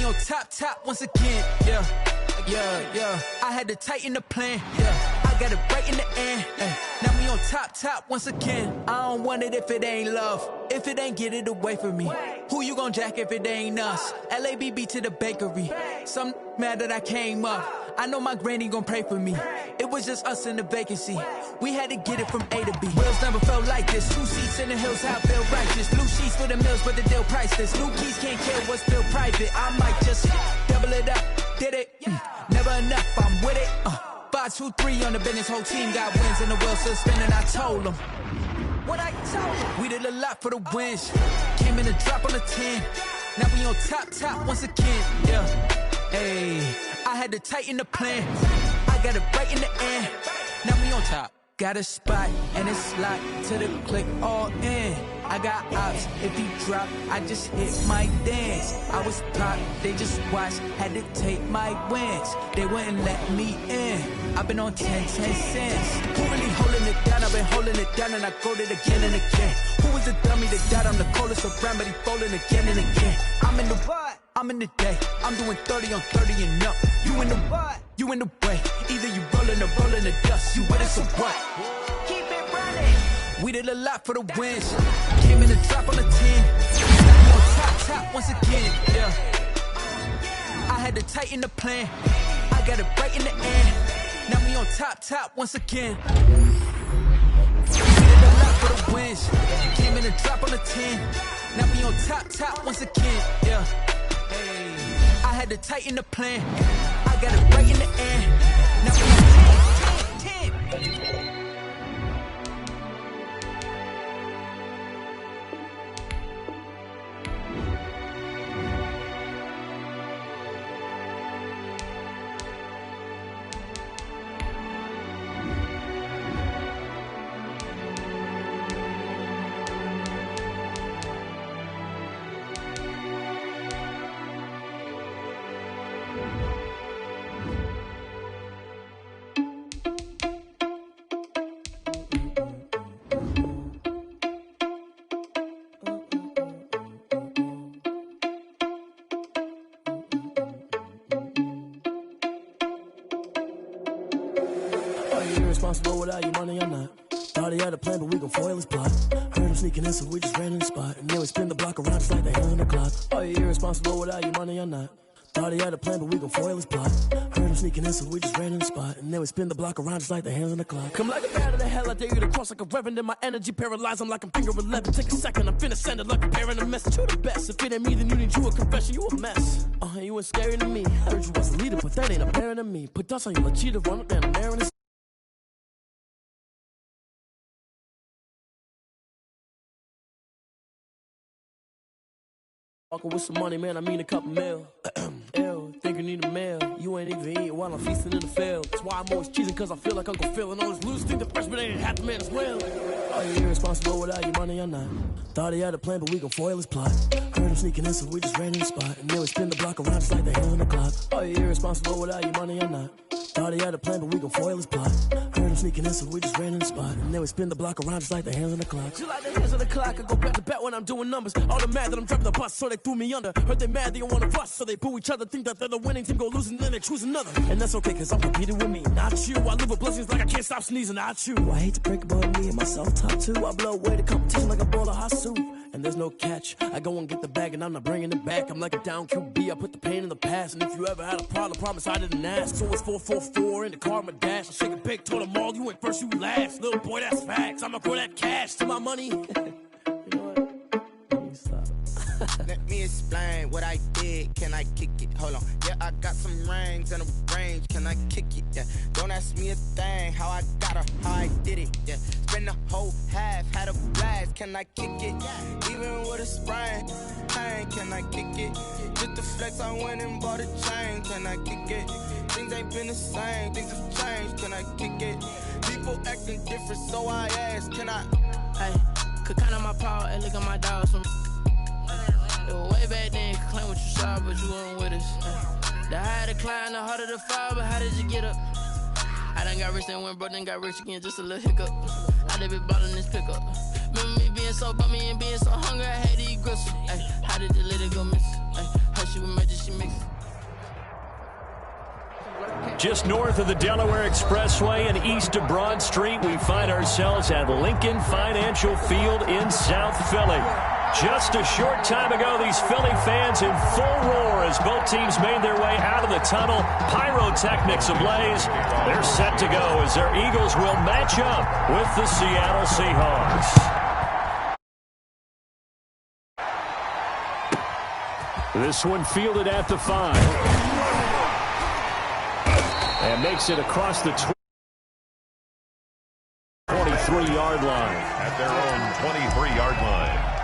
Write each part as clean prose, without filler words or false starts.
on top once again, yeah. I had to tighten the plan, yeah. I got it right in the end, now we on top once again. I don't want it if it ain't love, if it ain't get it away from me. Who you gon' jack if it ain't us? LABB to the bakery. Some mad that I came up. I know my granny gon' pray for me. It was just us in the vacancy. We had to get it from A to B. Wheels never felt like this. 2 seats in the hills, how I feel righteous. Blue sheets for the mills, but the deal priceless. New keys can't kill what's still private. I might just double it up. Did it? Never enough, I'm with it. 5, 2, 3 on the business. Whole team got wins and the wheels still spinning. I told them what I told them. We did a lot for the wins. Came in a drop on the 10. Now we on top once again. Yeah. Hey, I had to tighten the plan. I got it right in the end. Now we on top. Got a spot and it's locked to the click all in. I got ops, if he drop, I just hit my dance. I was popped, they just watched, had to take my wins. They wouldn't let me in. I've been on 10 cents. Who really holding it down? I've been holding it down and I got it again and again. Who was the dummy that died? I'm the coldest around, but he folding again and again. I'm in the what? I'm in the day. I'm doing 30 on 30 and up. You in the what? You in the way. Either you rolling or rolling the dust. You with us or what? Keep it running. We did a lot for the wins. Came in a drop on the 10. Now we on top once again. Yeah. I had to tighten the plan. I got it right in the end. Now we on top once again. We did a lot for the wins. Came in a drop on the 10. Now we on top once again. Yeah. Hey. I had to tighten the plan. I got it right in the end. Now we on 10. Irresponsible without your money or not. Thought he had a plan, but we gon' foil his plot. Heard him sneaking in, so we just ran in the spot. And then we spin the block around just like the hands on the clock. Are you irresponsible without your money or not? Thought he had a plan, but we gon' foil his plot. Heard him sneaking in, so we just ran in the spot. And then we spin the block around just like the hands on the clock. Come like a bat of the hell, I dare you to cross like a reverend. And my energy paralyzed, I'm like I'm finger 11. Take a second, I'm finna send it like a parent a message. You the best, if it ain't me, then you need you a confession. You a mess, you ain't scary to me. Heard you was a leader, but that ain't apparent to me. Put dust on you, a cheater, run up down the mayor in his. Walking with some money, man, I mean a couple mil. Ew, think you need a meal. You ain't even eating while I'm feasting in the field. That's why I'm always cheesing, cause I feel like Uncle Phil. And all those losers think the freshman ain't half the man as well. Are you irresponsible without your money or not? Thought he had a plan, but we gon' foil his plot. Heard him sneaking in, so we just ran in the spot. And then we spin the block around just like the hands on the clock. Are you irresponsible without your money or not? Thought he had a plan, but we gon' foil his plot. Heard him sneaking in, so we just ran in the spot. And then we spin the block around just like the hands on the clock. Just like the hands on the clock, I go back to back when I'm doing numbers. All the mad that I'm driving the bus, so they threw me under. Heard they mad, they don't wanna fuss, so they boo each other. Think that they're the winning team, go losing, then they choose another. And that's okay, cause I'm competing with me, not you. I live with blessings like I can't stop sneezing, not you. I hate to break about me and myself top two. I blow away the competition like a bowl of hot soup. And there's no catch, I go and get the bag and I'm not bringing it back. I'm like a down QB, I put the pain in the past. And if you ever had a problem, promise I didn't ask. So it's 444 in the car, my dash. I shake a big, told them all, you ain't first, you last. Little boy, that's facts, I'ma throw that cash to my money. You know what? Let me stop. Let me explain what I did. Can I kick it? Hold on. Yeah, I got some rings and a range. Can I kick it? Yeah. Don't ask me a thing. How I got her, how I did it. Yeah. Spend the whole half, had a blast. Can I kick it? Even with a sprain. Hey, can I kick it? Just the flex, I went and bought a chain. Can I kick it? Things ain't been the same. Things have changed. Can I kick it? People acting different, so I ask. Can I? Hey, could count on my power and look at my dogs. Way back then, you could claim what you saw, but you weren't with us. The higher the climb, the harder the fall, but how did you get up? I done got rich, then went broke, then got rich again, just a little hiccup. I done been ballin' this pickup. Remember me being so bummy and being so hungry, I had to eat gristle. Ay, how did the lady go miss? Ay, how she was magic, she mixed. Just north of the Delaware Expressway and east of Broad Street, we find ourselves at Lincoln Financial Field in South Philly. Just a short time ago, these Philly fans in full roar as both teams made their way out of the tunnel. Pyrotechnics ablaze. They're set to go as their Eagles will match up with the Seattle Seahawks. This one fielded at the 5. And makes it across the 23-yard line. At their own 23-yard line.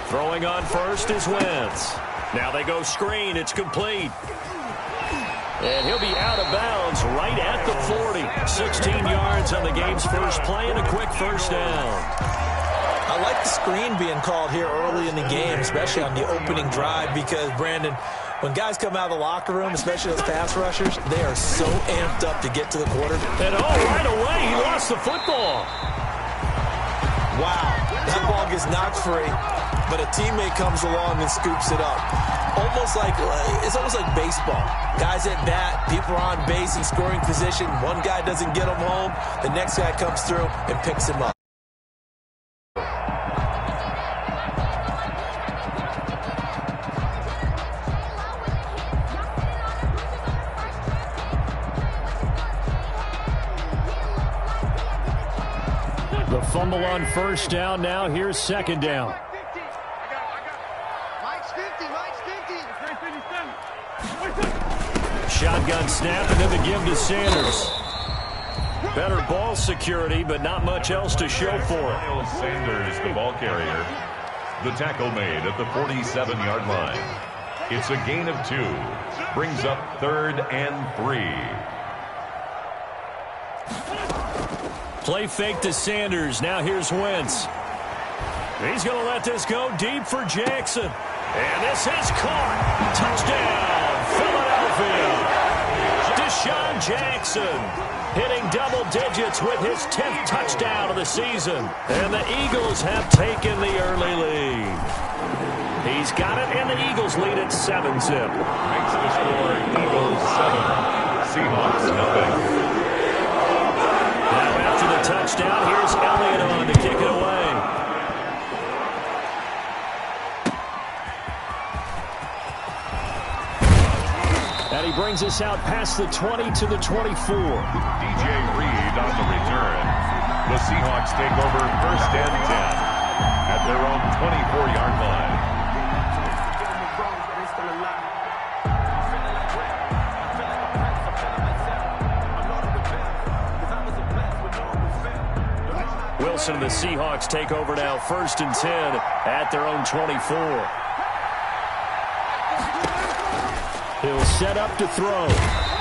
Throwing on first is Wentz. Now they go screen. It's complete. And he'll be out of bounds right at the 40. 16 yards on the game's first play and a quick first down. I like the screen being called here early in the game, especially on the opening drive, because, Brandon, when guys come out of the locker room, especially those pass rushers, they are so amped up to get to the quarterback. And right away, he lost the football. Wow, that ball gets knocked free, but a teammate comes along and scoops it up. It's almost like baseball. Guys at bat, people are on base in scoring position. One guy doesn't get him home. The next guy comes through and picks him up. The fumble on first down. Now here's second down. Shotgun snap and then the give to Sanders. Better ball security, but not much else to show for it. Sanders, the ball carrier. The tackle made at the 47-yard line. It's a gain of 2. Brings up 3rd and 3. Play fake to Sanders. Now here's Wentz. He's going to let this go deep for Jackson. And this is caught. Touchdown, Philadelphia. Deshaun Jackson hitting double digits with his 10th touchdown of the season. And the Eagles have taken the early lead. He's got it, and the Eagles lead at 7-zip. Makes the score Eagles 7. Seahawks nothing. Now after the touchdown, here's Elliott on to kick it away. And he brings us out past the 20 to the 24. DJ Reed on the return. The Seahawks take over 1st and 10 at their own 24-yard line. Wilson and the Seahawks take over now 1st and 10 at their own 24. He'll set up to throw.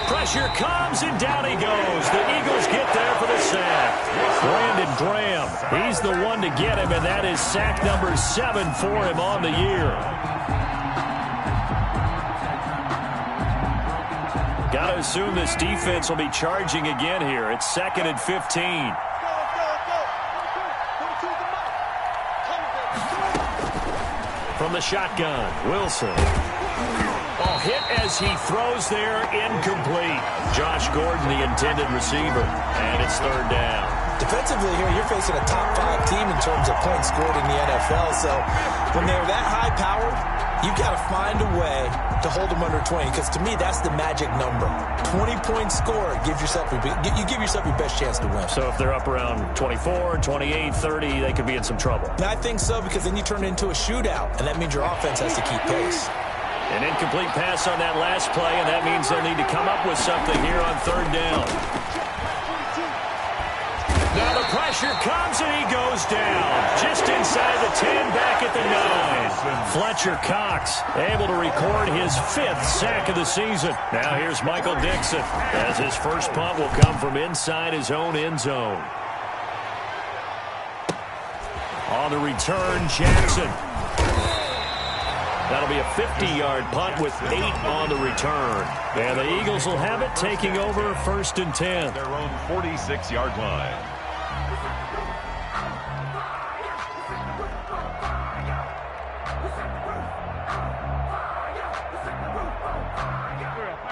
Pressure comes, and down he goes. The Eagles get there for the sack. Brandon Graham, he's the one to get him, and that is sack number 7 for him on the year. Got to assume this defense will be charging again here. It's 2nd and 15. From the shotgun, Wilson. Oh, hit as he throws there, incomplete. Josh Gordon, the intended receiver, and it's 3rd down. Defensively here, you're facing a top 5 team in terms of points scored in the NFL, so when they're that high-powered, you've got to find a way to hold them under 20, because to me, that's the magic number. 20 points scored, you give yourself your best chance to win. So if they're up around 24, 28, 30, they could be in some trouble. And I think so, because then you turn it into a shootout, and that means your offense has to keep pace. An incomplete pass on that last play, and that means they'll need to come up with something here on 3rd down. Now the pressure comes, and he goes down. Just inside the 10, back at the 9. Fletcher Cox able to record his 5th sack of the season. Now here's Michael Dixon as his first punt will come from inside his own end zone. On the return, Jackson. That'll be a 50-yard punt with 8 on the return. And the Eagles will have it, taking over 1st and 10. Their own 46-yard line.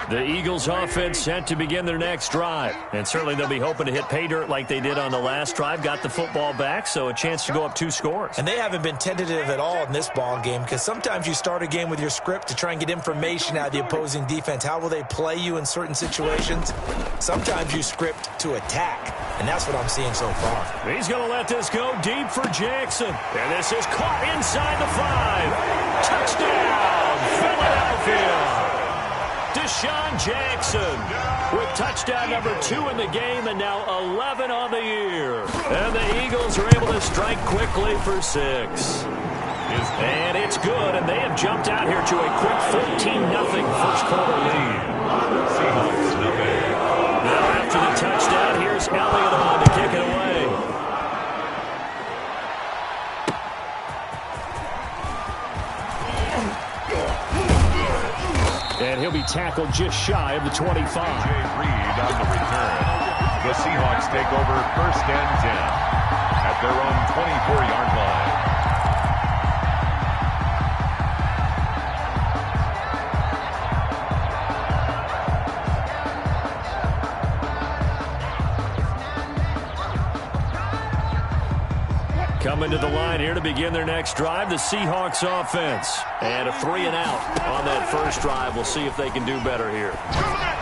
The Eagles offense set to begin their next drive. And certainly they'll be hoping to hit pay dirt like they did on the last drive. Got the football back, so a chance to go up 2 scores. And they haven't been tentative at all in this ball game, because sometimes you start a game with your script to try and get information out of the opposing defense. How will they play you in certain situations? Sometimes you script to attack, and that's what I'm seeing so far. He's going to let this go deep for Jackson. And this is caught inside the 5. Touchdown, Philadelphia. Deshaun Jackson with touchdown number 2 in the game and now 11 on the year. And the Eagles are able to strike quickly for 6. And it's good, and they have jumped out here to a quick 14-0 first quarter lead. Seahawks, nothing. Now after the touchdown, here's Elliott on to kick it away. And he'll be tackled just shy of the 25. DJ Reed on the return. The Seahawks take over 1st and 10 at their own 24-yard line. Coming to the line here to begin their next drive, the Seahawks offense. And a 3-and-out on that first drive. We'll see if they can do better here.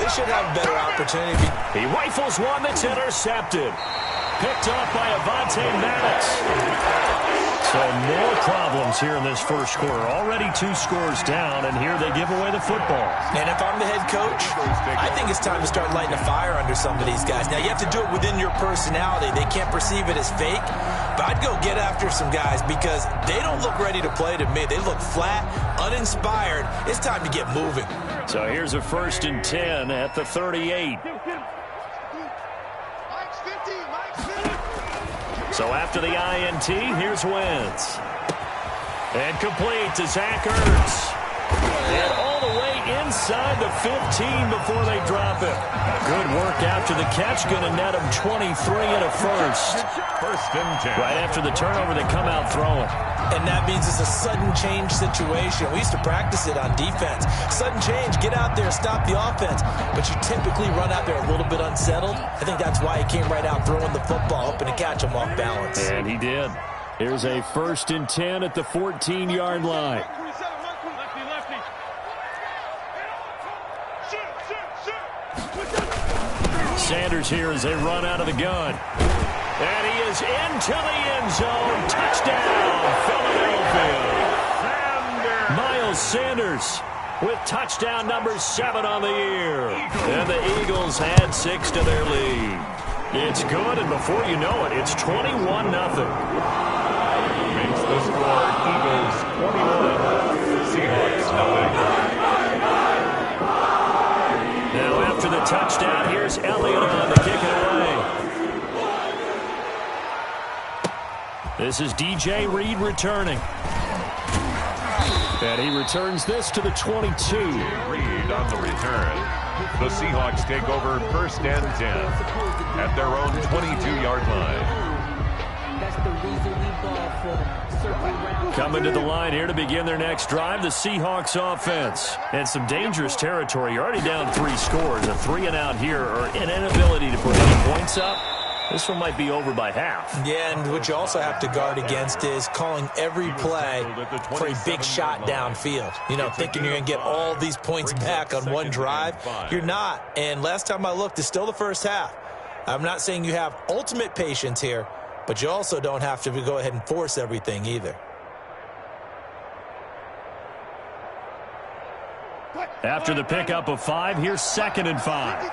They should have a better opportunity. He rifles one that's intercepted. Picked off by Avonte Maddox. So no problems here in this first quarter. Already 2 scores down, and here they give away the football. And if I'm the head coach, I think it's time to start lighting a fire under some of these guys. Now, you have to do it within your personality. They can't perceive it as fake. But I'd go get after some guys because they don't look ready to play to me. They look flat, uninspired. It's time to get moving. So here's a 1st and 10 at the 38. So after the INT, here's Wentz. And complete to Zach Ertz. And all the way inside the 15 before they drop it. Good work after the catch. Going to net him 23 and a first. 1st and 10. Right after the turnover, they come out throwing. And that means it's a sudden change situation. We used to practice it on defense. Sudden change, get out there, stop the offense. But you typically run out there a little bit unsettled. I think that's why he came right out throwing the football, hoping to catch him off balance. And he did. Here's a 1st and 10 at the 14-yard line. Sanders here as they run out of the gun. And he is into the end zone. Touchdown, Philadelphia. Miles Sanders with touchdown number 7 on the year. And the Eagles add 6 to their lead. It's good, and before you know it, it's 21-0. Makes the score Eagles 21. Seahawks nothing. Now after the touchdown, here's Elliott on to kick it away. This is DJ Reed returning. And he returns this to the 22. Reed on the return. The Seahawks take over 1st and 10 at their own 22-yard line. That's the reason we ball for them. Circle around. Coming to the line here to begin their next drive, the Seahawks offense. And some dangerous territory. You're already down 3 scores. A 3-and-out here, or an inability to put any points up. This one might be over by half. Yeah, and what you also have to guard against is calling every play for a big shot downfield. You know, thinking you're going to get all these points back on one drive. You're not. And last time I looked, it's still the first half. I'm not saying you have ultimate patience here, but you also don't have to go ahead and force everything either. After the pickup of 5, here's 2nd and 5.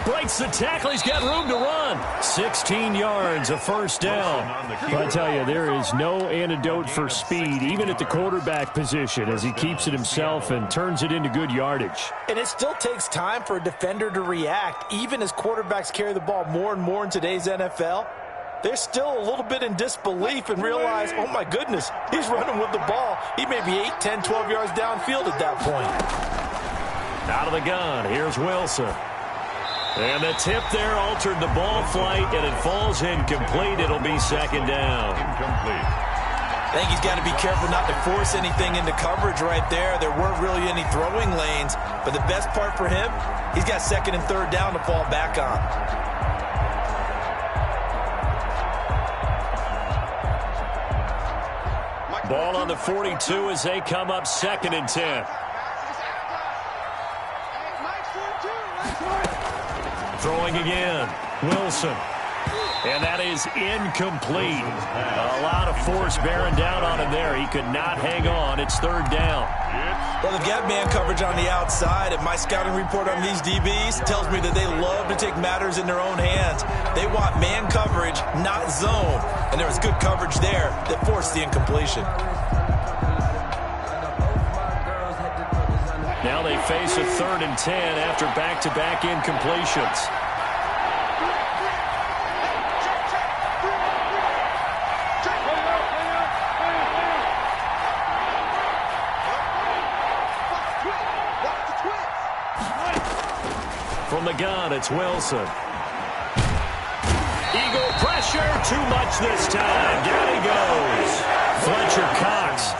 breaks the tackle. He's got room to run. 16 yards, a first down. I tell you, there is no antidote for speed, even at the quarterback position, as he keeps it himself and turns it into good yardage. And it still takes time for a defender to react, even as quarterbacks carry the ball more and more in today's NFL. They're still a little bit in disbelief and realize, oh my goodness, he's running with the ball. He may be 8, 10, 12 yards downfield at that point. Out of the gun, here's Wilson. And the tip there altered the ball flight, and it falls incomplete. It'll be second down. Incomplete. I think he's got to be careful not to force anything into coverage right there. There weren't really any throwing lanes, but the best part for him, he's got second and third down to fall back on. Ball on the 42 as they come up second and 10. Throwing again, Wilson. And that is incomplete. A lot of force bearing down on him there. He could not hang on. It's third down. Well, they've got man coverage on the outside, and my scouting report on these DBs tells me that they love to take matters in their own hands. They want man coverage, not zone. And there was good coverage there that forced the incompletion. Now they face a third and 10 after back-to-back incompletions. From the gun, it's Wilson. Eagle pressure, too much this time. Down he goes. Fletcher Cox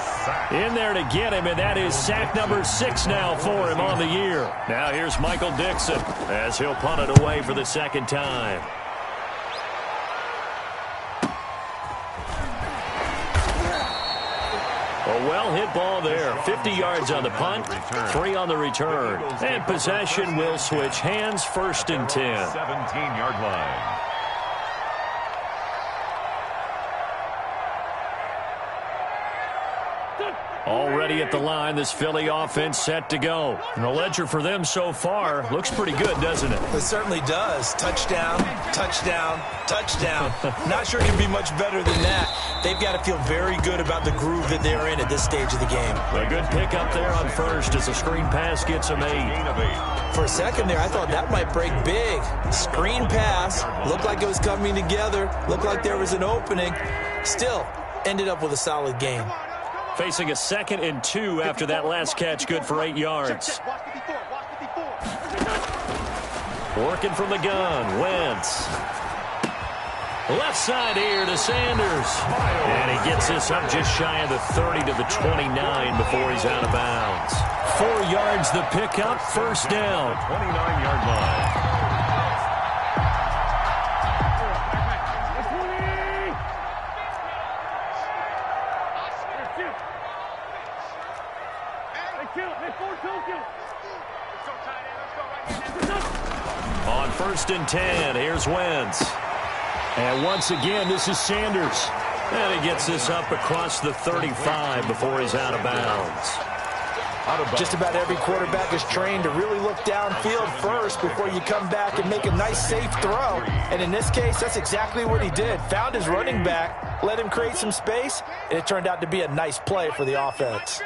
in there to get him, and that is sack number 6 now for him on the year. Now here's Michael Dixon as he'll punt it away for the second time. A well-hit ball there. 50 yards on the punt, 3 on the return. And possession will switch hands, first and 10. 17-yard line. Already at the line, this Philly offense set to go. And the ledger for them so far looks pretty good, doesn't it? It certainly does. Touchdown, touchdown, touchdown. Not sure it can be much better than that. They've got to feel very good about the groove that they're in at this stage of the game. A good pickup there on first as the screen pass gets them 8. For a second there, I thought that might break big. Screen pass. Looked like it was coming together. Looked like there was an opening. Still, ended up with a solid game. Facing a second and 2 after that last catch, good for 8 yards. Working from the gun, Wentz. Left side here to Sanders. And he gets this up just shy of the 30 to the 29 before he's out of bounds. 4 yards the pickup, first down. 29-yard line. On first and 10, here's Wentz. And once again, this is Sanders. And he gets this up across the 35 before he's out of bounds. Just about every quarterback is trained to really look downfield first before you come back and make a nice, safe throw. And in this case, that's exactly what he did. Found his running back, let him create some space, and it turned out to be a nice play for the offense.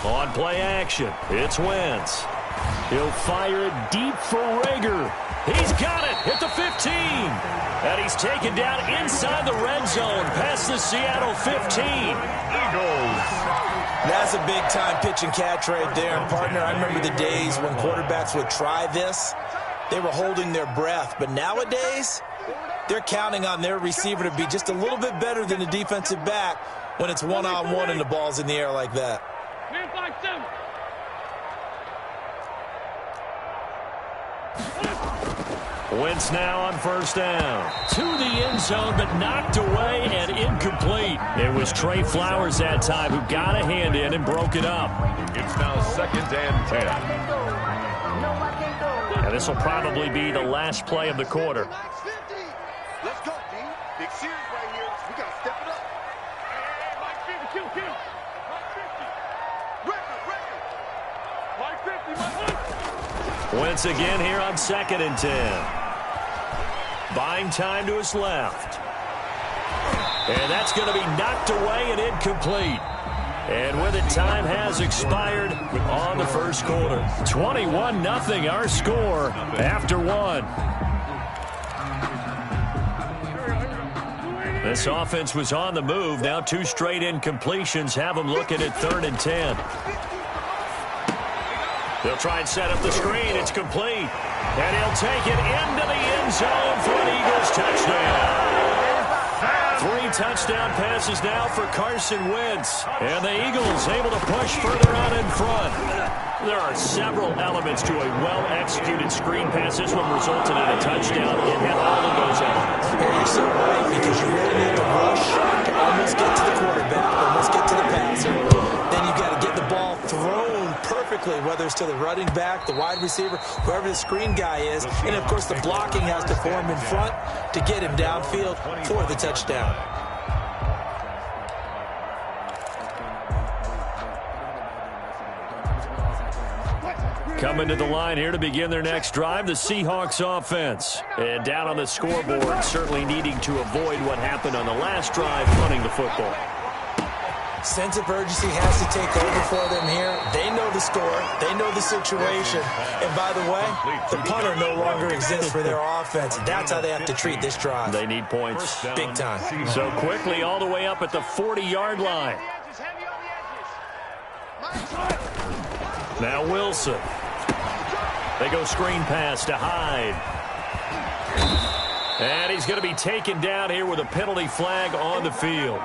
On play action, it's Wentz. He'll fire it deep for Rager. He's got it at the 15. And he's taken down inside the red zone past the Seattle 15. Eagles. That's a big-time pitch and catch right there. And, partner, I remember the days when quarterbacks would try this. They were holding their breath. But nowadays, they're counting on their receiver to be just a little bit better than the defensive back when it's one-on-one and the ball's in the air like that. Wentz now on first down. To the end zone, but knocked away and incomplete. It was Trey Flowers that time who got a hand in and broke it up. It's now second and 10. And this will probably be the last play of the quarter. Let's go, D. Big series right here. We got to step it up. Hey, Mike 50, kill. Mike 50. Wentz again here on 2nd and 10. Buying time to his left. And that's going to be knocked away and incomplete. And with it, time has expired on the first quarter. 21-0 our score after one. This offense was on the move. Now 2 straight incompletions have them looking at 3rd and 10. They'll try and set up the screen. It's complete. And he'll take it into the end zone for an Eagles touchdown. 3 touchdown passes now for Carson Wentz. And the Eagles able to push further out in front. There are several elements to a well-executed screen pass. This one resulted in a touchdown. It had all of those elements. You're so right, because you really need to rush to almost get to the quarterback, almost get to the passer. Then you've got to get the ball thrown perfectly, whether it's to the running back, the wide receiver, whoever the screen guy is. And, of course, the blocking has to form in front to get him downfield for the touchdown. Coming to the line here to begin their next drive, the Seahawks offense. And down on the scoreboard, certainly needing to avoid what happened on the last drive, punting the football. Sense of urgency has to take over for them here. They know the score. They know the situation. And by the way, the punter no longer exists for their offense. That's how they have to treat this drive. They need points. Big time. So quickly all the way up at the 40-yard line. Now Wilson. They go screen pass to Hyde. And he's going to be taken down here with a penalty flag on the field.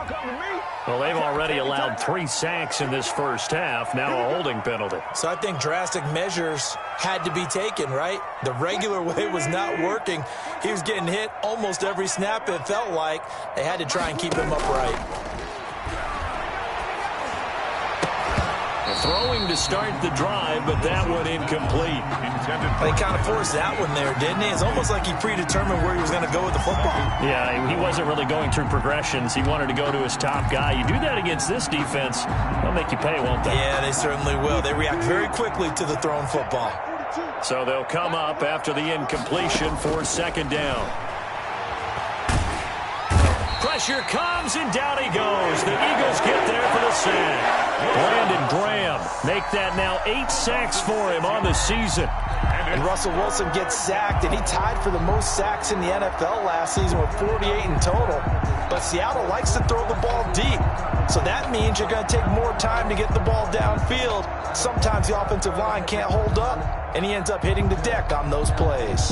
Well, they've already allowed 3 sacks in this first half. Now a holding penalty. So I think drastic measures had to be taken, right? The regular way was not working. He was getting hit almost every snap, it felt like. They had to try and keep him upright. Throwing to start the drive, but that one incomplete. They kind of forced that one there, didn't he? It's almost like he predetermined where he was going to go with the football. Yeah, he wasn't really going through progressions. He wanted to go to his top guy. You do that against this defense, they'll make you pay, won't they? Yeah, they certainly will. They react very quickly to the thrown football. So they'll come up after the incompletion for 2nd down. Pressure comes, and down he goes. The Eagles get there for the sack. Brandon Graham make that now 8 sacks for him on the season. And Russell Wilson gets sacked, and he tied for the most sacks in the NFL last season with 48 in total. But Seattle likes to throw the ball deep. So that means you're going to take more time to get the ball downfield. Sometimes the offensive line can't hold up, and he ends up hitting the deck on those plays.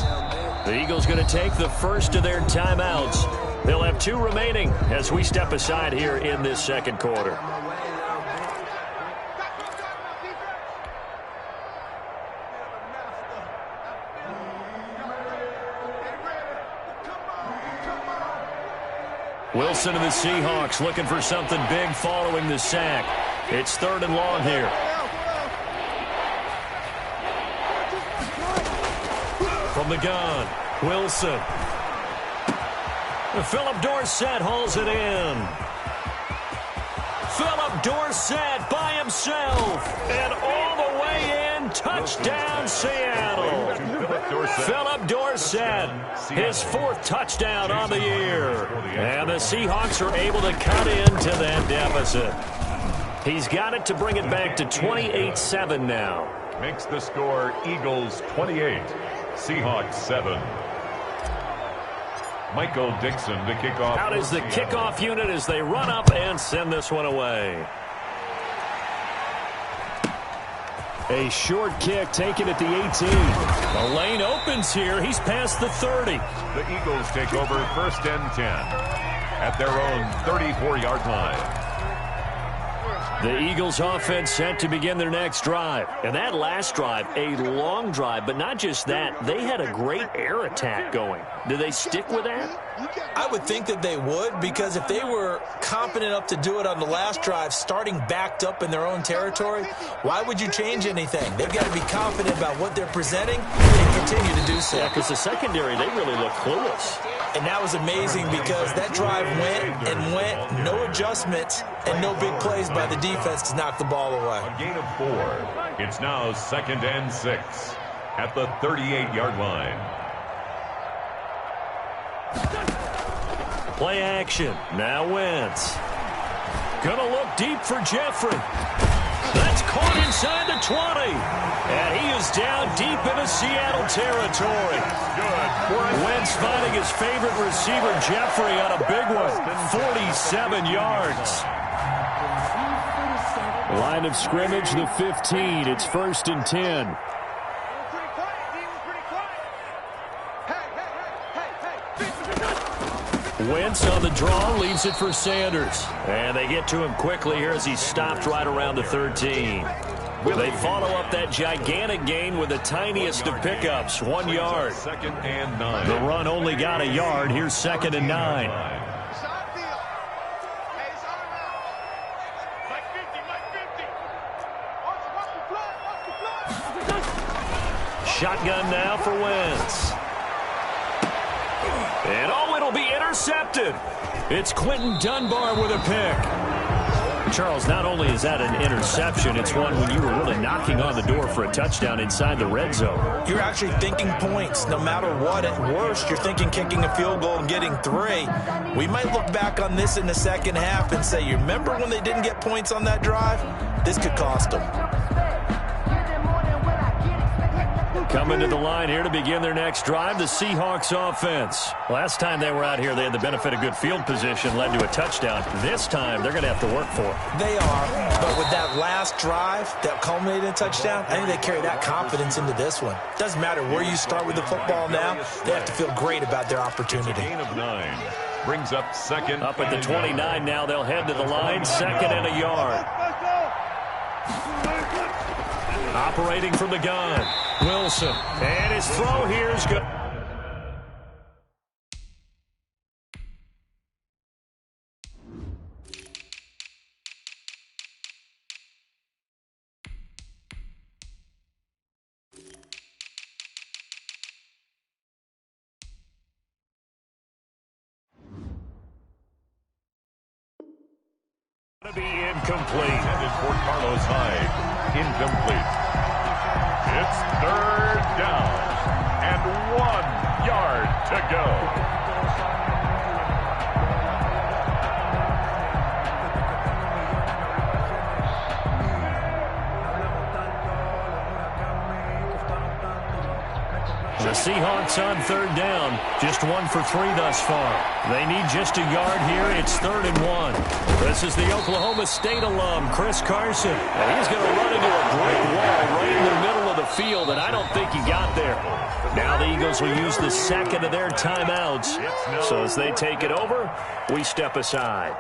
The Eagles going to take the first of their timeouts. They'll have 2 remaining as we step aside here in this second quarter. Wilson and the Seahawks looking for something big following the sack. It's 3rd and long here. From the gun, Wilson. Philip Dorsett hauls it in. Philip Dorsett by himself. And all the way in. Touchdown, Seattle. Philip Dorsett, his 4th touchdown on the year. And the Seahawks are able to cut into that deficit. He's got it to bring it back to 28-7 now. Makes the score Eagles 28, Seahawks 7. Michael Dixon to kick off. Out is the kickoff unit as they run up and send this one away. A short kick taken at the 18. The lane opens here. He's past the 30. The Eagles take over 1st and 10 at their own 34-yard line. The Eagles offense set to begin their next drive. And that last drive, a long drive, but not just that. They had a great air attack going. Do they stick with that? I would think that they would, because if they were confident enough to do it on the last drive, starting backed up in their own territory, why would you change anything? They've got to be confident about what they're presenting and continue to do so. Yeah, because the secondary, they really look clueless. And that was amazing because that drive went and went, no adjustments and no big plays by the defense to knock the ball away. A gain of 4. It's now 2nd and 6. at the 38-yard line. Play action. Now Wentz. Gonna look deep for Jeffrey. That's caught inside the 20. And he is down deep into Seattle territory. Wentz finding his favorite receiver, Jeffrey, on a big one. 47 yards. Line of scrimmage, the 15. It's 1st and 10. Wentz on the draw, leaves it for Sanders. And they get to him quickly here as he stopped right around the 13. They follow up that gigantic gain with the tiniest of pickups, 1 yard. 2nd and 9. The run only got a yard. Here's 2nd and 9. Shotgun now for Wentz. And it'll be intercepted. It's Quentin Dunbar with a pick. Charles, not only is that an interception, it's one when you were really knocking on the door for a touchdown inside the red zone. You're actually thinking points. No matter what, at worst, you're thinking kicking a field goal and getting 3. We might look back on this in the second half and say, you remember when they didn't get points on that drive? This could cost them. Coming to the line here to begin their next drive, the Seahawks offense. Last time they were out here, they had the benefit of good field position, led to a touchdown. This time, they're going to have to work for it. They are, but with that last drive that culminated in a touchdown, I think they carry that confidence into this one. Doesn't matter where you start with the football now, they have to feel great about their opportunity. Gain of 9 brings up 2nd. Up at the 29 now, they'll head to the line, 2nd and a yard. Operating from the gun, Wilson. And his throw here is good. To be incomplete. Intended for Carlos Hyde. Incomplete. It's 3rd down and 1 yard to go. The Seahawks on 3rd down. Just 1 for 3 thus far. They need just a yard here. It's 3rd and 1. This is the Oklahoma State alum, Chris Carson. And he's going to run into a brick wall right in the middle of the field, and I don't think he got there. Now the Eagles will use the 2nd of their timeouts. So as they take it over, we step aside.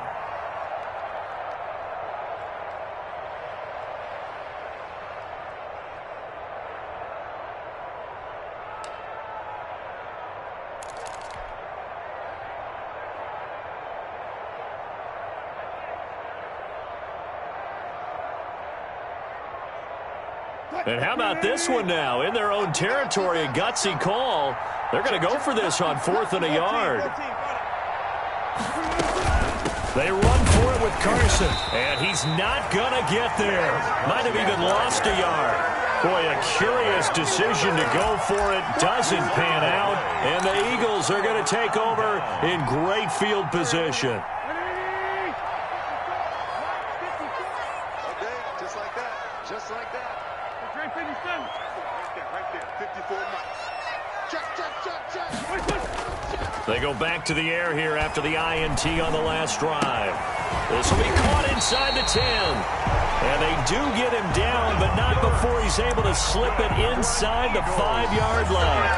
And how about this one now? In their own territory, a gutsy call. They're going to go for this on 4th and a yard. They run for it with Carson, and he's not going to get there. Might have even lost a yard. Boy, a curious decision to go for it. Doesn't pan out, and the Eagles are going to take over in great field position. They go back to the air here after the INT on the last drive. This will be caught inside the 10. And they do get him down, but not before he's able to slip it inside the 5-yard line.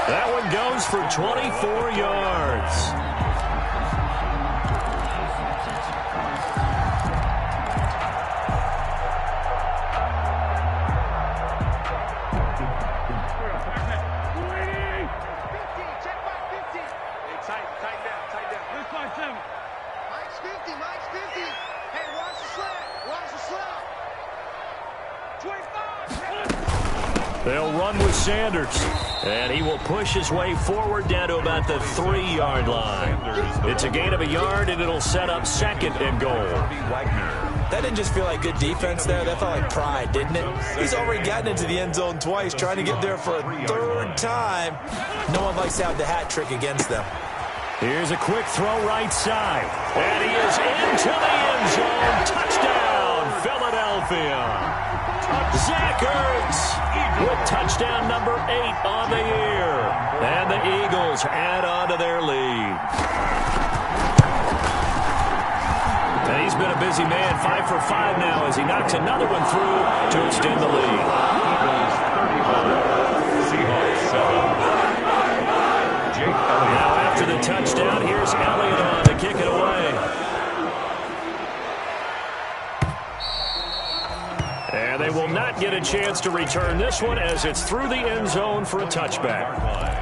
That one goes for 24 yards. They'll run with Sanders, and he will push his way forward down to about the 3-yard line. It's a gain of a yard, and it'll set up 2nd and goal. That didn't just feel like good defense there. That felt like pride, didn't it? He's already gotten into the end zone twice, trying to get there for a third time. No one likes to have the hat trick against them. Here's a quick throw right side. And he is into the end zone. Touchdown, Philadelphia. Zach Ertz with touchdown number 8 on the year. And the Eagles add on to their lead. And he's been a busy man, 5 for 5 now as he knocks another one through to extend the lead. Eagles 35, Seahawks 7. Jake Elliott. Now after the touchdown, here's Elliott on to kick it away. And they will not get a chance to return this one as it's through the end zone for a touchback.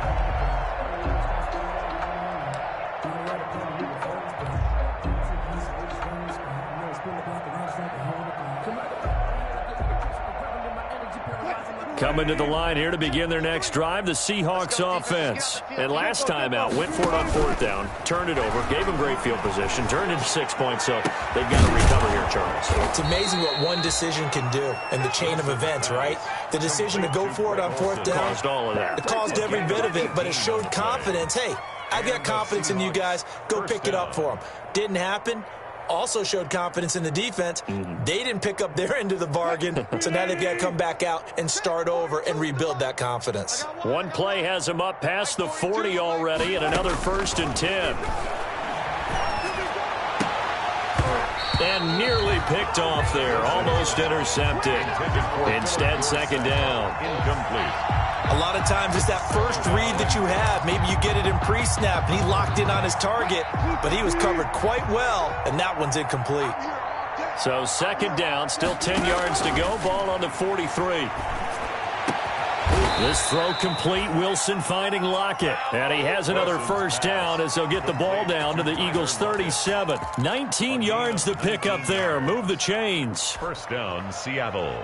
Coming to the line here to begin their next drive, the Seahawks offense. And last time out, went for it on 4th down, turned it over, gave them great field position, turned into 6 points, so they've got to recover here, Charles. It's amazing what one decision can do in the chain of events, right? The decision to go for it on 4th down. Caused all of that. It caused every bit of it, but it showed confidence. Hey, I've got confidence in you guys. Go pick it up for them. Didn't happen. Also showed confidence in the defense. They didn't pick up their end of the bargain, so now they've got to come back out and start over and rebuild that confidence. One play has them up past the 40 already, and another 1st and 10. And nearly picked off there, almost intercepted. Instead, 2nd down. Incomplete. A lot of times it's that first read that you have. Maybe you get it in pre-snap, and he locked in on his target, but he was covered quite well, and that one's incomplete. So 2nd down, still 10 yards to go, ball on the 43. This throw complete, Wilson finding Lockett. And he has another 1st down as they'll get the ball down to the Eagles' 37. 19 yards to pick up there. Move the chains. 1st down, Seattle.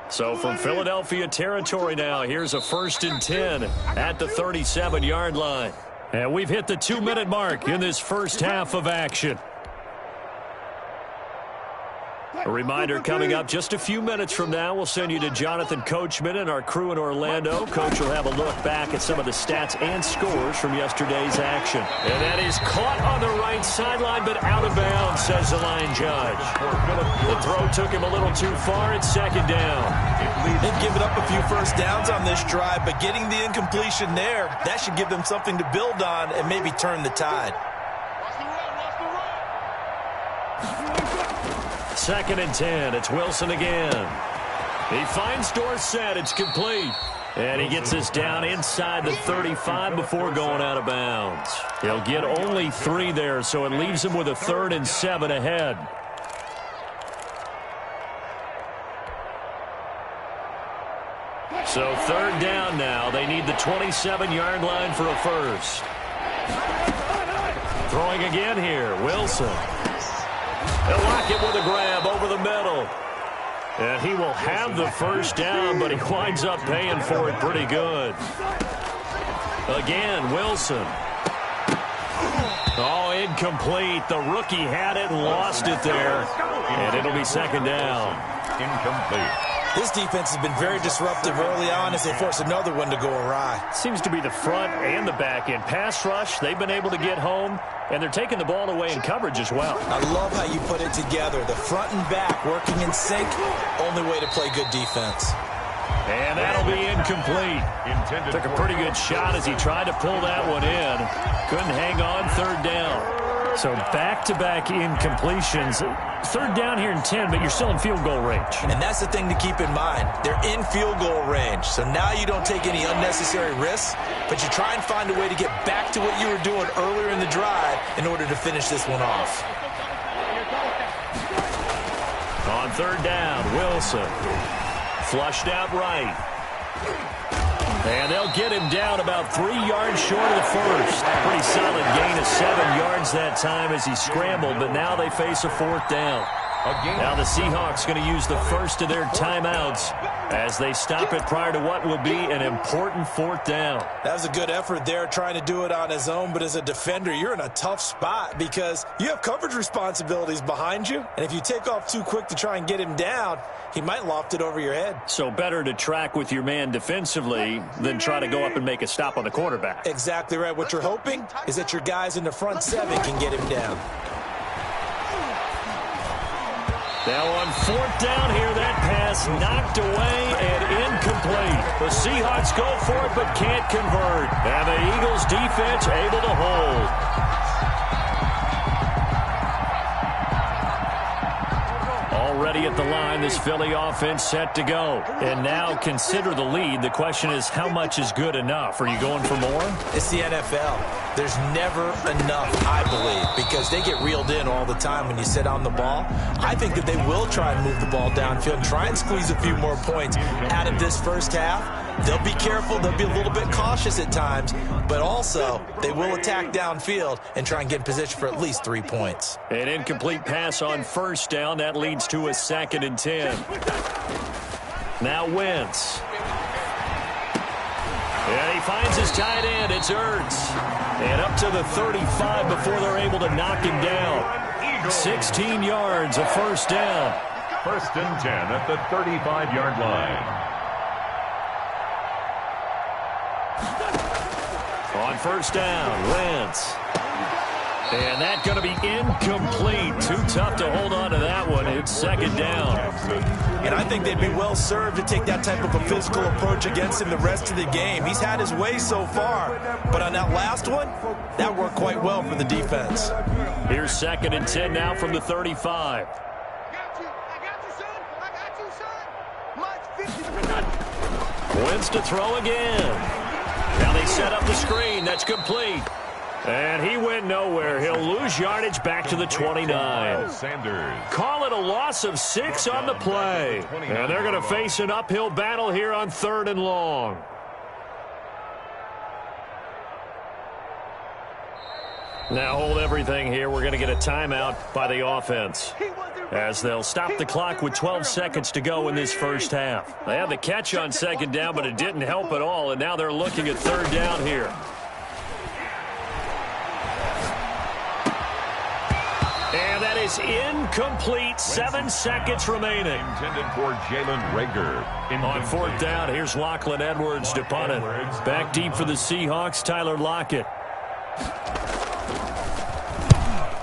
So from Philadelphia territory now, here's a 1st and 10 at the 37-yard line. And we've hit the 2-minute mark in this first half of action. A reminder coming up just a few minutes from now, we'll send you to Jonathan Coachman and our crew in Orlando. Coach will have a look back at some of the stats and scores from yesterday's action. And that is caught on the right sideline, but out of bounds, says the line judge. The throw took him a little too far. It's 2nd down. They've given up a few 1st downs on this drive, but getting the incompletion there, that should give them something to build on and maybe turn the tide. 2nd and 10. It's Wilson again. He finds Dorsett. It's complete. And he gets this down inside the 35 before going out of bounds. He'll get only 3 there, so it leaves him with a 3rd and 7 ahead. So 3rd down now. They need the 27-yard line for a 1st. Throwing again here. Wilson. They'll lock it with a grab over the middle. And he will have the 1st down, but he winds up paying for it pretty good. Again, Wilson. Oh, incomplete. The rookie had it and lost it there. And it'll be 2nd down. Incomplete. This defense has been very disruptive early on as they force another one to go awry. Seems to be the front and the back end. Pass rush, they've been able to get home, and they're taking the ball away in coverage as well. I love how you put it together. The front and back working in sync, only way to play good defense. And that'll be incomplete. Took a pretty good shot as he tried to pull that one in. Couldn't hang on, 3rd down. So back-to-back incompletions. 3rd down here in 10, but you're still in field goal range. And that's the thing to keep in mind. They're in field goal range. So now you don't take any unnecessary risks, but you try and find a way to get back to what you were doing earlier in the drive in order to finish this one off. On 3rd down, Wilson. Flushed out right. And they'll get him down about 3 yards short of the 1st. Pretty solid gain of 7 yards that time as he scrambled, but now they face a 4th down. Now the Seahawks going to use the first of their timeouts as they stop it prior to what will be an important fourth down. That was a good effort there, trying to do it on his own, but as a defender, you're in a tough spot because you have coverage responsibilities behind you, and if you take off too quick to try and get him down, he might loft it over your head. So better to track with your man defensively than try to go up and make a stop on the quarterback. Exactly right. What you're hoping is that your guys in the front seven can get him down. Now on fourth down here, that pass knocked away and incomplete. The Seahawks go for it but can't convert. And the Eagles defense able to hold. Already at the line, this Philly offense set to go. And now consider the lead. The question is, how much is good enough? Are you going for more? It's the NFL. There's never enough, I believe, because they get reeled in all the time when you sit on the ball. I think that they will try and move the ball downfield and try and squeeze a few more points out of this first half. They'll be careful. They'll be a little bit cautious at times, but also they will attack downfield and try and get in position for at least 3 points. An incomplete pass on first down. That leads to a 2nd and 10. Now Wentz. And he finds his tight end. It's Ertz. And up to the 35 before they're able to knock him down. 16 yards, a first down. 1st and 10 at the 35-yard line. On first down, Wentz. And that's going to be incomplete. Too tough to hold on to that one. It's 2nd down. And I think they'd be well served to take that type of a physical approach against him the rest of the game. He's had his way so far, but on that last one, that worked quite well for the defense. Here's 2nd and 10 now from the 35. Wentz to throw again. Now they set up the screen. That's complete. And he went nowhere. He'll lose yardage back to the 29. Call it a loss of 6 on the play. And they're going to face an uphill battle here on 3rd and long. Now hold everything here. We're going to get a timeout by the offense, as they'll stop the clock with 12 seconds to go in this first half. They had the catch on 2nd down, but it didn't help at all, and now they're looking at 3rd down here. And that is incomplete. 7 seconds remaining. Intended for Jalen Reagor. On 4th down, here's Lachlan Edwards to punt it. Back deep for the Seahawks, Tyler Lockett.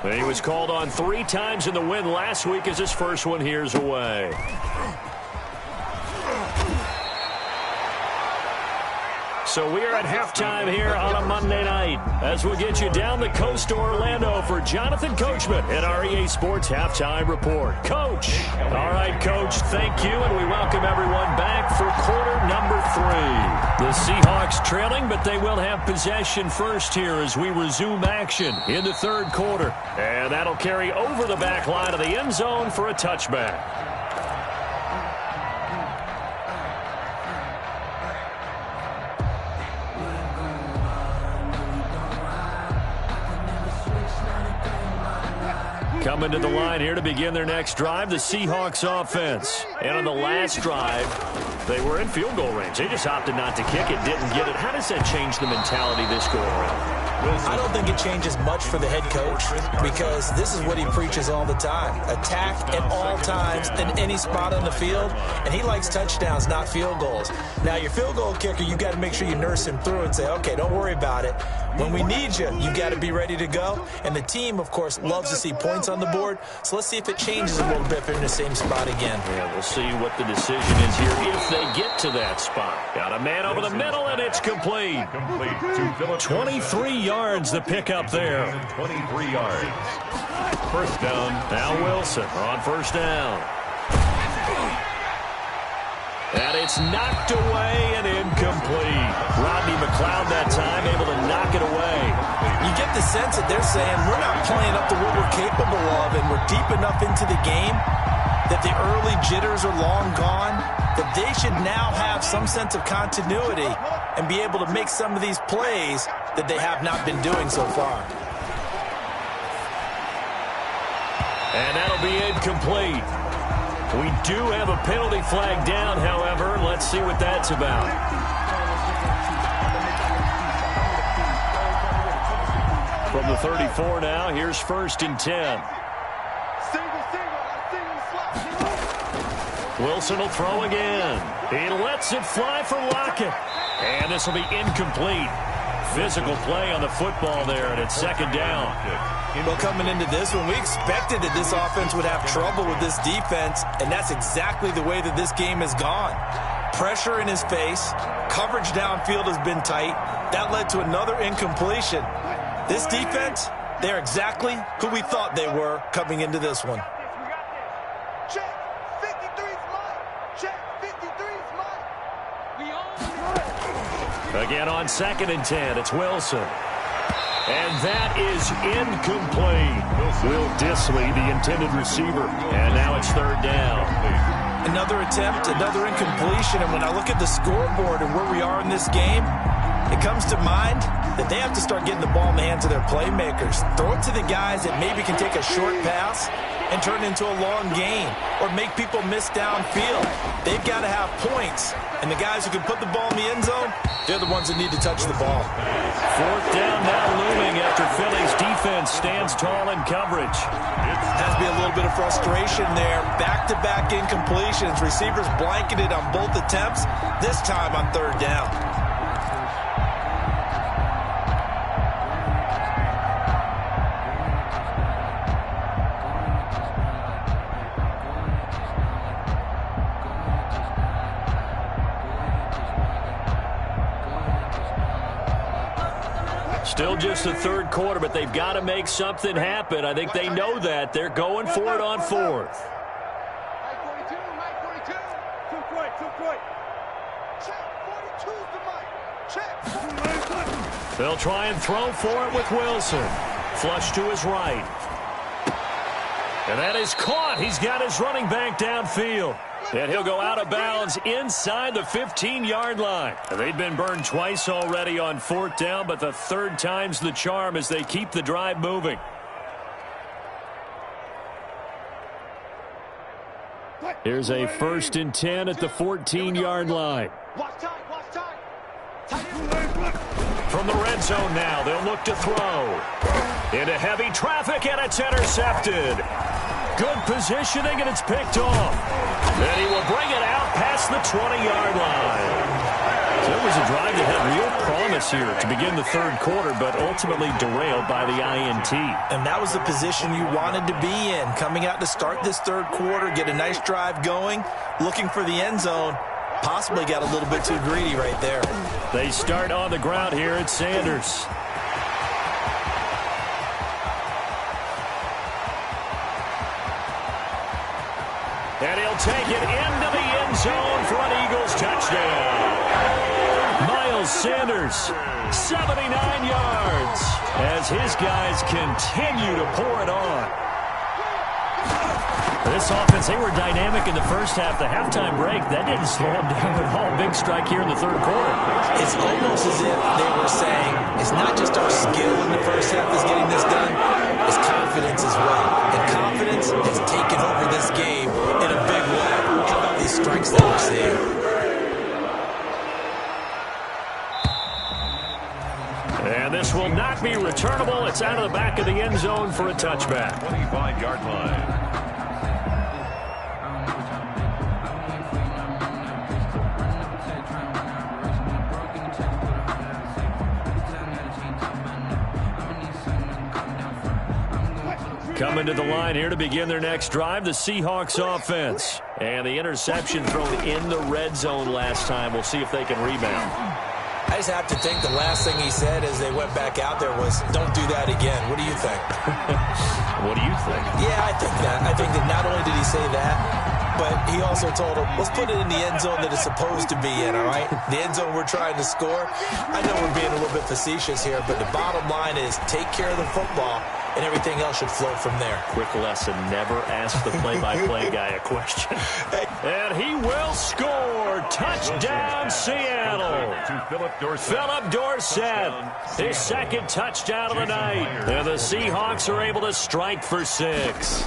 He was called on 3 times in the win last week as his first one here's away. So we are at halftime here on a Monday night as we get you down the coast to Orlando for Jonathan Coachman at our EA Sports Halftime Report. Coach. All right, Coach, thank you, and we welcome everyone back for quarter number 3. The Seahawks trailing, but they will have possession first here as we resume action in the 3rd quarter. And that'll carry over the back line of the end zone for a touchback. Coming to the line here to begin their next drive, the Seahawks offense. And on the last drive, they were in field goal range. They just opted not to kick it, didn't get it. How does that change the mentality this go around? I don't think it changes much for the head coach because this is what he preaches all the time. Attack at all times in any spot on the field, and he likes touchdowns, not field goals. Now, your field goal kicker, you got to make sure you nurse him through and say, okay, don't worry about it. When we need you, you got to be ready to go. And the team, of course, loves to see points on the board. So let's see if it changes a little bit if they're in the same spot again. Yeah, we'll see what the decision is here if they get to that spot. Got a man over the middle, and it's complete. 23 yards the pickup there. 23 yards. First down. Now Wilson on first down. And it's knocked away and incomplete. Rodney McLeod that time able to knock it away. You get the sense that they're saying we're not playing up to what we're capable of, and we're deep enough into the game that the early jitters are long gone, that they should now have some sense of continuity and be able to make some of these plays that they have not been doing so far. And that'll be incomplete. We do have a penalty flag down, however. Let's see what that's about. From the 34 now, here's 1st and 10. Wilson will throw again. He lets it fly for Lockett. And this will be incomplete. Physical play on the football there, and it's 2nd down. Well, coming into this one, we expected that this offense would have trouble with this defense, and that's exactly the way that this game has gone. Pressure in his face. Coverage downfield has been tight. That led to another incompletion. This defense, they're exactly who we thought they were coming into this one. Again on 2nd and 10, it's Wilson. And that is incomplete. Will Dissly, the intended receiver. And now it's 3rd down. Another attempt, another incompletion. And when I look at the scoreboard and where we are in this game, it comes to mind that they have to start getting the ball in the hands of their playmakers. Throw it to the guys that maybe can take a short pass and turn it into a long gain or make people miss downfield. They've got to have points. And the guys who can put the ball in the end zone, they're the ones that need to touch the ball. 4th down now looming after Philly's defense stands tall in coverage. Has to be a little bit of frustration there. Back-to-back incompletions. Receivers blanketed on both attempts, this time on 3rd down. Still just the 3rd quarter, but they've got to make something happen. I think they know that. They're going for it on 4th. They'll try and throw for it with Wilson. Flush to his right. And that is caught. He's got his running back downfield. And he'll go out of bounds inside the 15-yard line. And they've been burned twice already on 4th down, but the 3rd time's the charm as they keep the drive moving. Here's a 1st and 10 at the 14-yard line. From the red zone now, they'll look to throw. Into heavy traffic, and it's intercepted. Good positioning, and it's picked off. And he will bring it out past the 20-yard line. So it was a drive that had real promise here to begin the 3rd quarter, but ultimately derailed by the INT. And that was the position you wanted to be in. Coming out to start this 3rd quarter, get a nice drive going, looking for the end zone. Possibly got a little bit too greedy right there. They start on the ground here at Sanders. And he'll take it into the end zone for an Eagles touchdown. Miles Sanders, 79 yards, as his guys continue to pour it on. This offense, they were dynamic in the first half. The halftime break, that didn't slow them down at all. Big strike here in the 3rd quarter. It's almost as if they were saying, it's not just our skill in the first half that's getting this done, it's confidence as well. And confidence has taken over this game in a big way. How about these strikes that we're seeing? And this will not be returnable. It's out of the back of the end zone for a touchback. 25-yard line. Coming to the line here to begin their next drive, the Seahawks offense. And the interception thrown in the red zone last time. We'll see if they can rebound. I just have to think the last thing he said as they went back out there was, don't do that again. What do you think? What do you think? Yeah, I think that. I think that not only did he say that, but he also told him, let's put it in the end zone that it's supposed to be in, all right? The end zone we're trying to score. I know we're being a little bit facetious here, but the bottom line is take care of the football and everything else should flow from there. Quick lesson, never ask the play-by-play guy a question. And he will score. Touchdown, Seattle. Phillip Dorsett, his second touchdown of the night. And the Seahawks are able to strike for 6.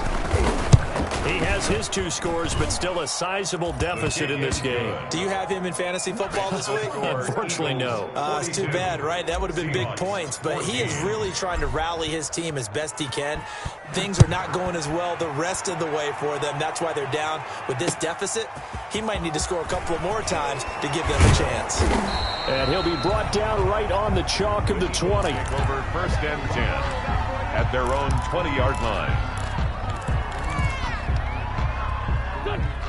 He has his 2 scores, but still a sizable deficit in this game. Do you have him in fantasy football this week? Unfortunately, no. It's too bad, right? That would have been big points. But he is really trying to rally his team as best he can. Things are not going as well the rest of the way for them. That's why they're down with this deficit. He might need to score a couple more times to give them a chance. And he'll be brought down right on the chalk of the 20. Over 1st and 10 at their own 20-yard line.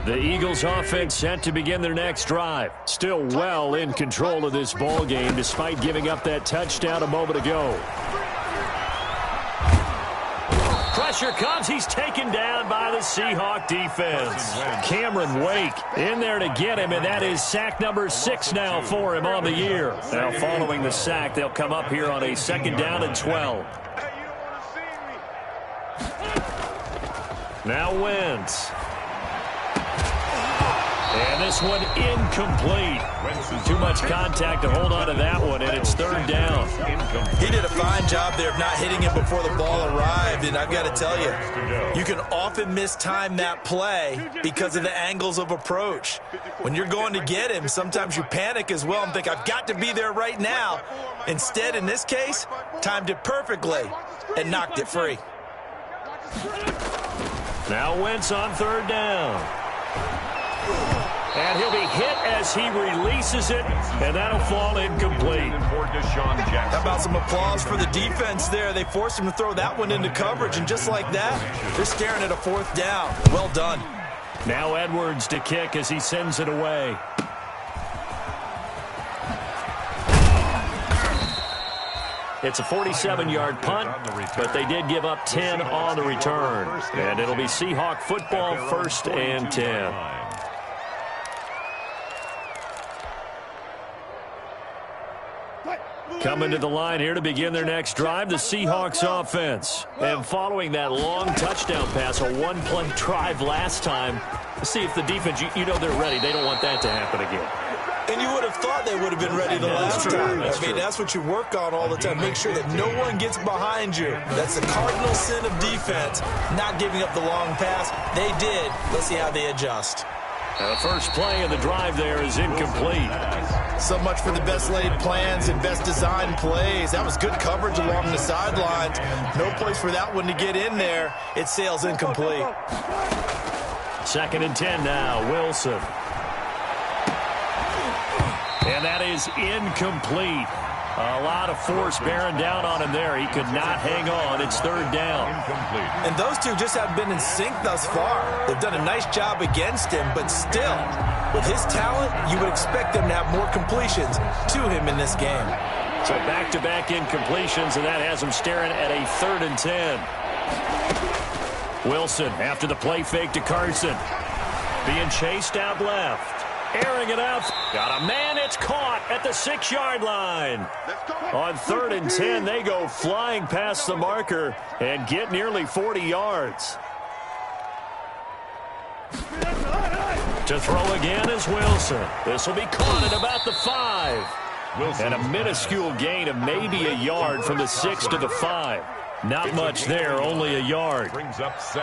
The Eagles offense set to begin their next drive. Still well in control of this ball game despite giving up that touchdown a moment ago. Pressure comes. He's taken down by the Seahawk defense. Cameron Wake in there to get him, and that is sack number 6 now for him on the year. Now following the sack, they'll come up here on a 2nd down and 12. Now Wentz. And this one incomplete. Too much contact to hold on to that one, and it's 3rd down. He did a fine job there of not hitting him before the ball arrived, and I've got to tell you, you can often mistime that play because of the angles of approach. When you're going to get him, sometimes you panic as well and think, I've got to be there right now. Instead, in this case, timed it perfectly and knocked it free. Now Wentz on 3rd down. And he'll be hit as he releases it, and that'll fall incomplete. How about some applause for the defense there? They forced him to throw that one into coverage, and just like that, they're staring at a 4th down. Well done. Now Edwards to kick as he sends it away. It's a 47-yard punt, but they did give up 10 on the return. And it'll be Seahawk football, 1st and 10. Coming to the line here to begin their next drive, the Seahawks offense. And following that long touchdown pass, a 1-play drive last time, see if the defense, you know they're ready. They don't want that to happen again. And you would have thought they would have been ready the last time. I mean, that's what you work on all the time. Make sure that no one gets behind you. That's the cardinal sin of defense, not giving up the long pass. They did. Let's see how they adjust. The first play of the drive there is incomplete. So much for the best laid plans and best designed plays. That was good coverage along the sidelines. No place for that one to get in there. It sails incomplete. 2nd and 10 now, Wilson. And that is incomplete. A lot of force bearing down on him there. He could not hang on. It's 3rd down. And those two just haven't been in sync thus far. They've done a nice job against him, but still, with his talent, you would expect them to have more completions to him in this game. So back-to-back incompletions, and that has him staring at a 3rd and 10. Wilson after the play fake to Carson. Being chased out left. Airing it out. Got a man. It's caught at the 6-yard line. On 3rd and 10, they go flying past the marker and get nearly 40 yards. To throw again is Wilson. This will be caught at about the 5. And a minuscule gain of maybe a yard from the 6 to the 5. Not much there, only a yard.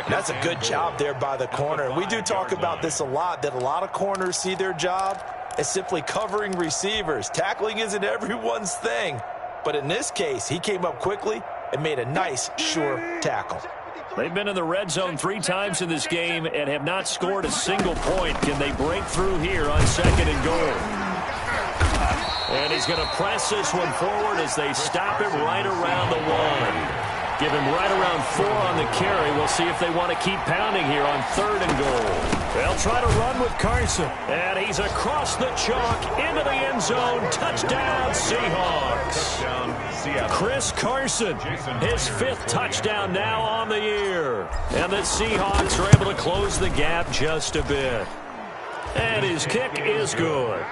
That's a good job there by the corner. We do talk about this a lot, that a lot of corners see their job as simply covering receivers. Tackling isn't everyone's thing. But in this case, he came up quickly and made a nice, sure tackle. They've been in the red zone 3 times in this game and have not scored a single point. Can they break through here on 2nd and goal? And he's going to press this one forward as they stop him right around the 1. Give him right around 4 on the carry. We'll see if they want to keep pounding here on 3rd and goal. They'll try to run with Carson. And he's across the chalk into the end zone. Touchdown, Seahawks. Chris Carson, his 5th touchdown now on the year. And the Seahawks are able to close the gap just a bit. And his kick is good.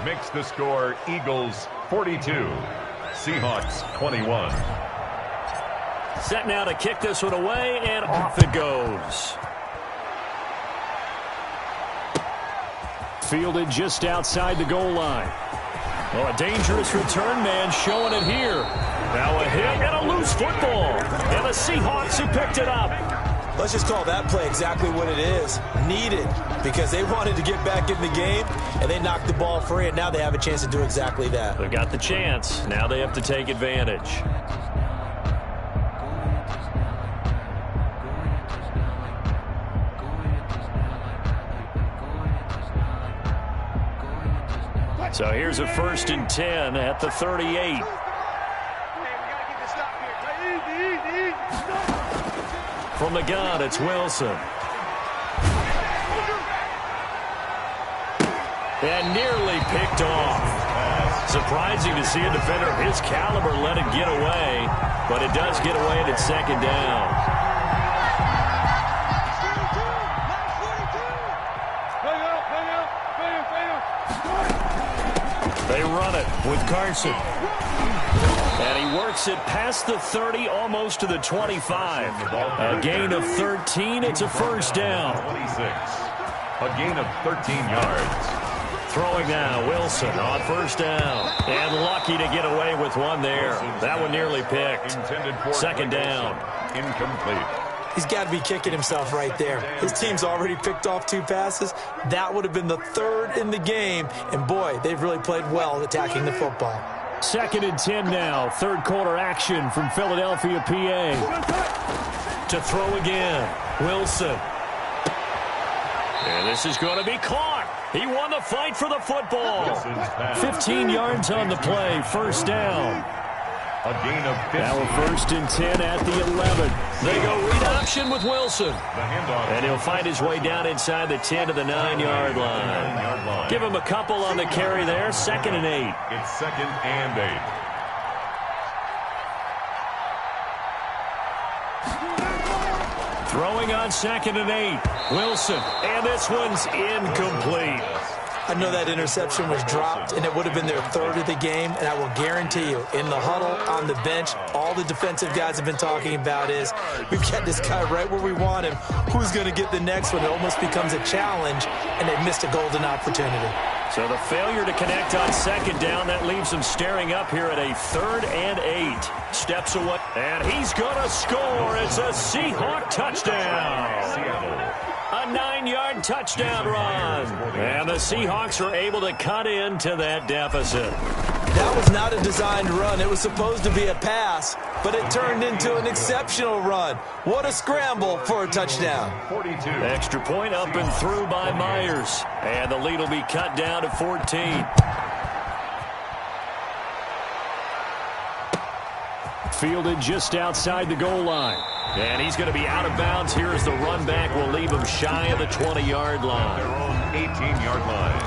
Makes the score Eagles 42, Seahawks 21. Set now to kick this one away, and off it goes. Fielded just outside the goal line. Oh, a dangerous return man showing it here. Now a hit and a loose football. And the Seahawks who picked it up. Let's just call that play exactly what it is. Needed, because they wanted to get back in the game, and they knocked the ball free, and now they have a chance to do exactly that. They've got the chance. Now they have to take advantage. So here's a 1st and 10 at the 38. From the gun, it's Wilson. And nearly picked off. Surprising to see a defender of his caliber let it get away, but it does get away at its 2nd down. They run it with Carson. And he works it past the 30, almost to the 25. A gain of 13. It's a 1st down. 26. A gain of 13 yards. Throwing now, Wilson on 1st down. And lucky to get away with one there. That one nearly picked. 2nd down. Incomplete. He's got to be kicking himself right there. His team's already picked off 2 passes. That would have been the 3rd in the game. And, boy, they've really played well attacking the football. 2nd and 10 now. 3rd quarter action from Philadelphia, PA. To throw again. Wilson. And this is going to be caught. He won the fight for the football. 15 yards on the play. 1st down. A gain of 15. Now a 1st and 10 at the 11. They go read option with Wilson. And he'll find his way down inside the 10 to the 9-yard line. Give him a couple on the carry there. 2nd and 8. It's 2nd and 8. Throwing on 2nd and 8. Wilson. And this one's incomplete. I know that interception was dropped, and it would have been their 3rd of the game, and I will guarantee you, in the huddle, on the bench, all the defensive guys have been talking about is, we've got this guy right where we want him. Who's going to get the next one? It almost becomes a challenge, and they missed a golden opportunity. So the failure to connect on 2nd down, that leaves them staring up here at a 3rd and 8. Steps away, and he's going to score. It's a Seahawk touchdown. Seattle. A 9-yard touchdown run. And the Seahawks are able to cut into that deficit. That was not a designed run. It was supposed to be a pass, but it turned into an exceptional run. What a scramble for a touchdown. 42. Extra point up and through by Myers. And the lead will be cut down to 14. Fielded just outside the goal line. And he's going to be out of bounds here as the run back will leave him shy of the 20-yard line. Their own 18-yard line.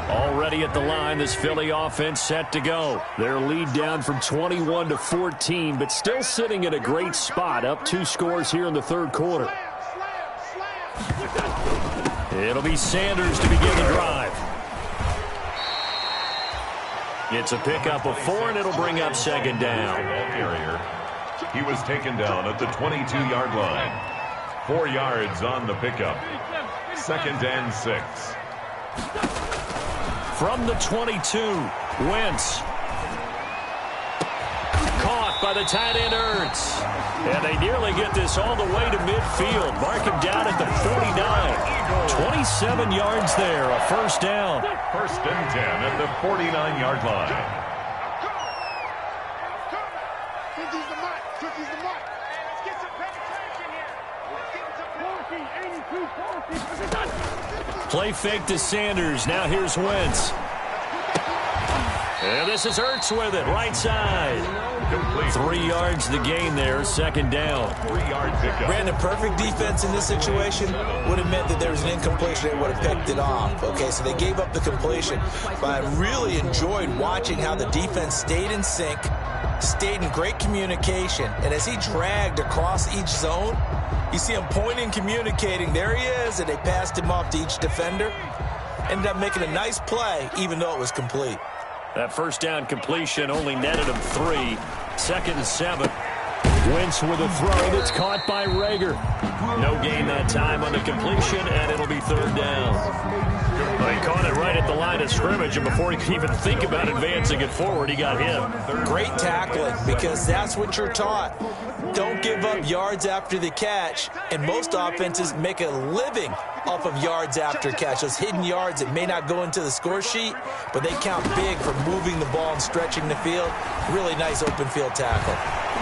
Already at the line, this Philly offense set to go. Their lead down from 21 to 14, but still sitting at a great spot, up 2 scores here in the 3rd quarter. It'll be Sanders to begin the drive. It's a pickup of 4, and it'll bring up 2nd down. He was taken down at the 22-yard line. 4 yards on the pickup. 2nd and 6. From the 22, Wentz. Caught by the tight end Ertz. And they nearly get this all the way to midfield. Mark him down at the 49. 27 yards there, a 1st down. 1st and 10 at the 49-yard line. Play fake to Sanders. Now here's Wentz. And this is Ertz with it, right side. Complete. 3 yards the gain there, 2nd down. 3-yard pickup. Brandon, perfect defense in this situation would have meant that there was an incompletion. They would have picked it off. Okay, so they gave up the completion. But I really enjoyed watching how the defense stayed in sync, stayed in great communication. And as he dragged across each zone, you see him pointing, communicating. There he is, and they passed him off to each defender. Ended up making a nice play, even though it was complete. That first down completion only netted him 3. 2nd and 7. Wentz with a throw that's caught by Rager. No gain that time on the completion, and it'll be 3rd down. Well, he caught it right at the line of scrimmage, and before he could even think about advancing it forward, he got hit. Great tackling, because that's what you're taught. Don't give up yards after the catch, and most offenses make a living off of yards after catch. Those hidden yards that may not go into the score sheet, but they count big for moving the ball and stretching the field. Really nice open field tackle.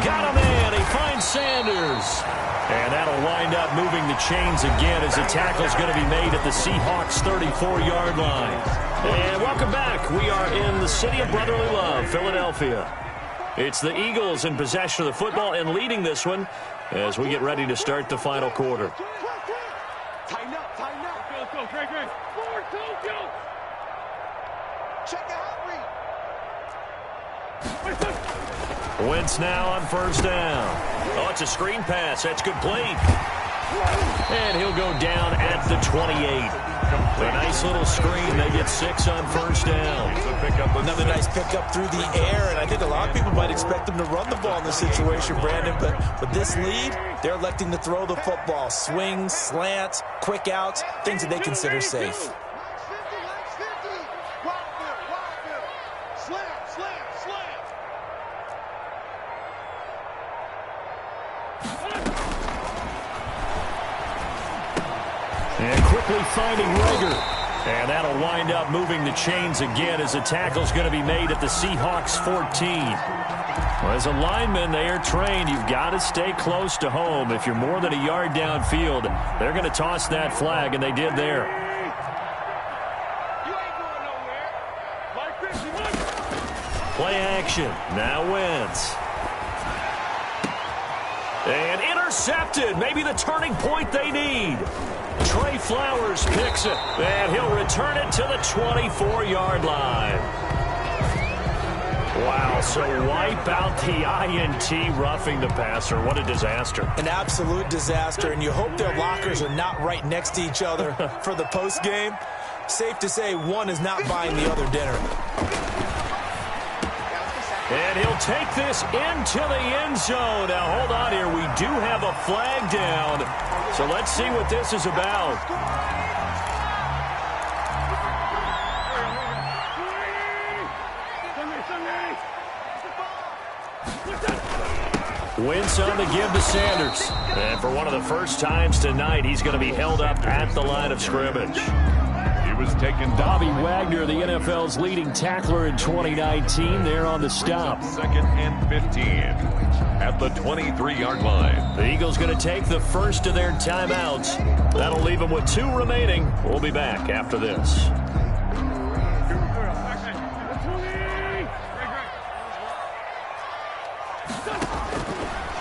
Got a man. He finds Sanders. And that'll wind up moving the chains again as the tackle's going to be made at the Seahawks' 34-yard line. And welcome back. We are in the city of brotherly love, Philadelphia. It's the Eagles in possession of the football and leading this one as we get ready to start the final quarter. Tighten up, tighten up. Go, go, Greg, Greg. Forward, go. Check out read. Wentz now on 1st down. Oh, it's a screen pass. That's complete. And he'll go down at the 28. A nice little screen. They get 6 on 1st down. Another nice pickup through the air, and I think a lot of people might expect them to run the ball in this situation, Brandon, but with this lead, they're electing to throw the football. Swings, slants, quick outs, things that they consider safe. And quickly finding Rager. And that'll wind up moving the chains again as the tackle's going to be made at the Seahawks' 14. Well, as a lineman, they are trained. You've got to stay close to home. If you're more than a yard downfield, they're going to toss that flag, and they did there. Play action. Now Wentz. And intercepted. Maybe the turning point they need. Trey Flowers picks it, and he'll return it to the 24-yard line. Wow, so wipe out the INT roughing the passer. What a disaster. An absolute disaster, and you hope their lockers are not right next to each other for the postgame. Safe to say one is not buying the other dinner. And he'll take this into the end zone. Now, hold on here. We do have a flag down. So let's see what this is about. Wentz on the give to Sanders. And for one of the first times tonight, he's going to be held up at the line of scrimmage. Was taken. Bobby Wagner, the NFL's leading tackler in 2019, there on the stop. 2nd and 15 at the 23-yard line. The Eagles going to take the first of their timeouts. That'll leave them with 2 remaining. We'll be back after this.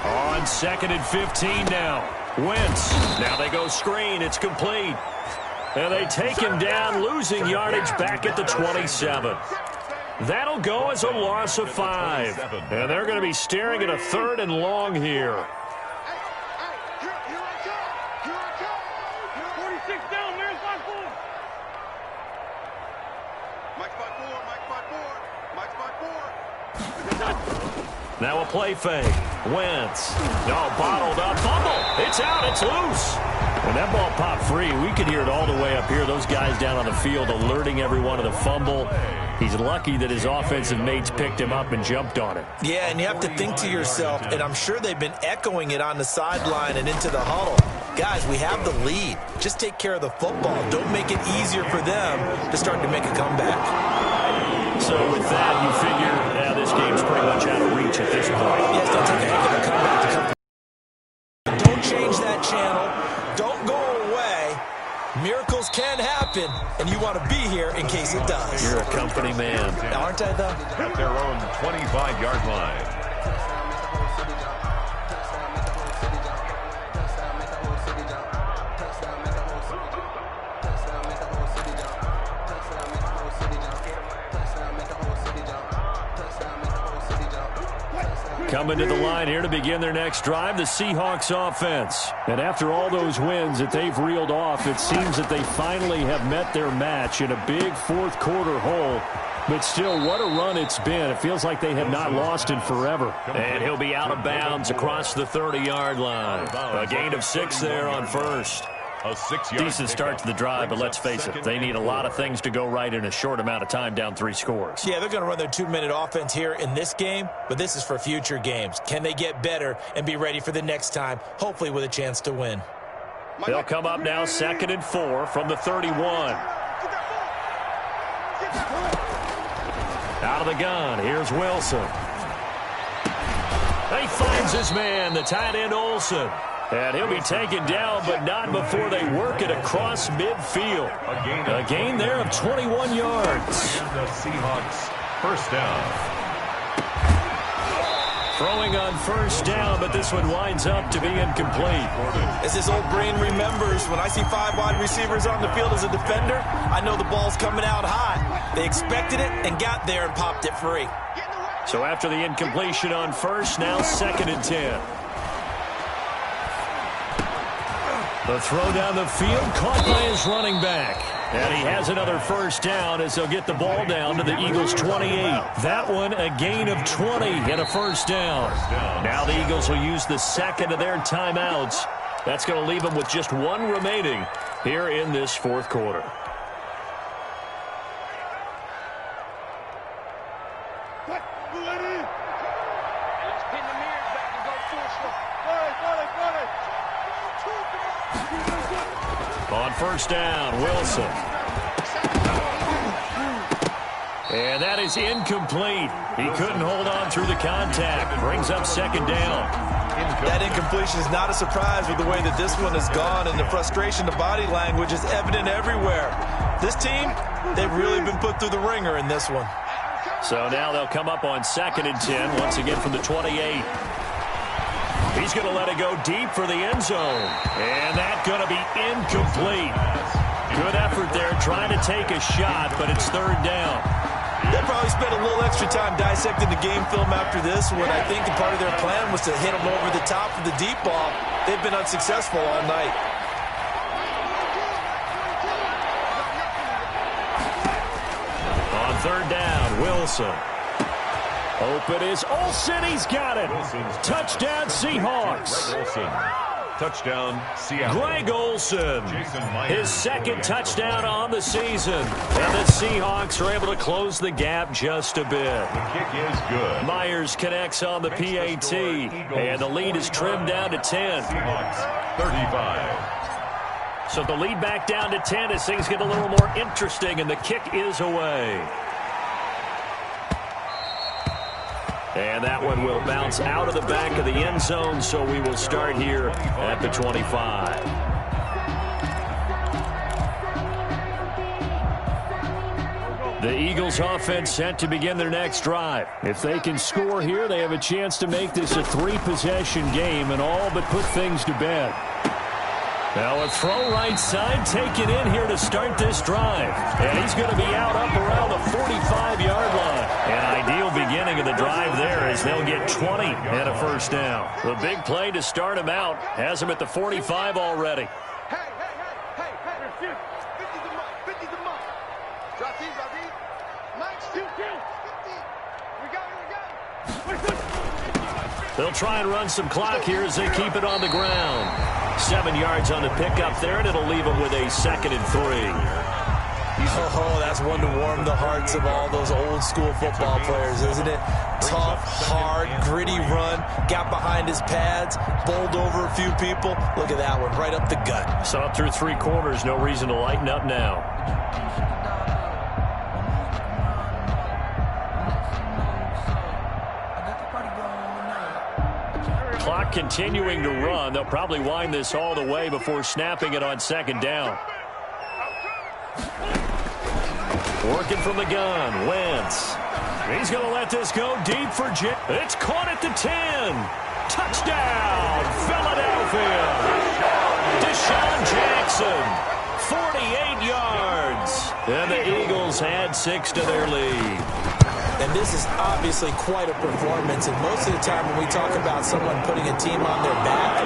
On 2nd and 15 now. Wentz. Now they go screen. It's complete. And they take him down, losing yardage back at the 27. That'll go as a loss of 5. And they're going to be staring at a 3rd and long here. 46 down, Mary's 5-4. Mike's 5-4, Mike's 5-4. Now a play fake. Wentz. No, bottled up. Fumble. It's out. It's loose. And that ball popped free. We could hear it all the way up here. Those guys down on the field alerting everyone of the fumble. He's lucky that his offensive mates picked him up and jumped on it. Yeah, and you have to think to yourself, and I'm sure they've been echoing it on the sideline and into the huddle. Guys, we have the lead. Just take care of the football. Don't make it easier for them to start to make a comeback. So with that, you figure this game's pretty much out of reach at this point. Yes, they'll take a heck of a comeback to come. Don't change that channel. Don't go away. Miracles can happen, and you want to be here in case it does. You're a company man. Aren't I, though? At their own 25-yard line. Coming to the line here to begin their next drive, the Seahawks offense. And after all those wins that they've reeled off, it seems that they finally have met their match in a big fourth quarter hole. But still, what a run it's been. It feels like they have not lost in forever. And he'll be out of bounds across the 30-yard line. A gain of 6 there on first. A 6-yard decent start to the drive, but let's face it, they need a lot of things to go right in a short amount of time, down 3 scores. Yeah, they're going to run their 2-minute offense here in this game, but this is for future games. Can they get better and be ready for the next time, hopefully with a chance to win? They'll come up now 2nd and 4 from the 31. Out of the gun, here's Wilson. He finds his man, the tight end Olsen. And he'll be taken down, but not before they work it across midfield. A gain there of 21 yards. And the Seahawks first down. Throwing on first down, but this one winds up to be incomplete. As his old brain remembers, when I see 5 wide receivers on the field as a defender, I know the ball's coming out high. They expected it and got there and popped it free. So after the incompletion on first, now 2nd and 10. The throw down the field, caught by his running back. And he has another first down as they'll get the ball down to the Eagles' 28. That one a gain of 20 and a first down. Now the Eagles will use the second of their timeouts. That's going to leave them with just 1 remaining here in this 4th quarter. On first down, Wilson. And that is incomplete. He couldn't hold on through the contact. Brings up 2nd down. That incompletion is not a surprise with the way that this one has gone, and the frustration, the body language is evident everywhere. This team, they've really been put through the ringer in this one. So now they'll come up on 2nd and 10, once again from the 28. He's going to let it go deep for the end zone. And that's going to be incomplete. Good effort there trying to take a shot, but it's 3rd down. They'll probably spend a little extra time dissecting the game film after this one. I think the part of their plan was to hit them over the top for the deep ball. They've been unsuccessful all night. On 3rd down, Wilson. Open is Olsen. He's got it. Touchdown, Seahawks. Touchdown, Seattle. Greg Olsen, his 2nd touchdown on the season. And the Seahawks are able to close the gap just a bit. The kick is good. Myers connects on the PAT, and the lead is trimmed down to 10. Seahawks, 35. So the lead back down to 10 as things get a little more interesting, and the kick is away. And that one will bounce out of the back of the end zone, so we will start here at the 25. The Eagles offense set to begin their next drive. If they can score here, they have a chance to make this a 3-possession game and all but put things to bed. Now a throw right side taken in here to start this drive. And he's going to be out up around the 45-yard line. An ideal beginning of the drive there as they'll get 20 and a first down. The big play to start him out has him at the 45 already. They'll try and run some clock here as they keep it on the ground. 7 yards on the pickup there, and it'll leave them with a 2nd and 3. Oh, that's one to warm the hearts of all those old school football players, isn't it? Tough, hard, gritty run, got behind his pads, bowled over a few people. Look at that one, right up the gut. So up through 3 quarters, no reason to lighten up now. Clock continuing to run. They'll probably wind this all the way before snapping it on 2nd down. Working from the gun, Wentz. He's going to let this go deep for Jim. It's caught at the 10. Touchdown, Philadelphia. Deshaun Jackson, 48 yards. And the Eagles add 6 to their lead. And this is obviously quite a performance. And most of the time when we talk about someone putting a team on their back,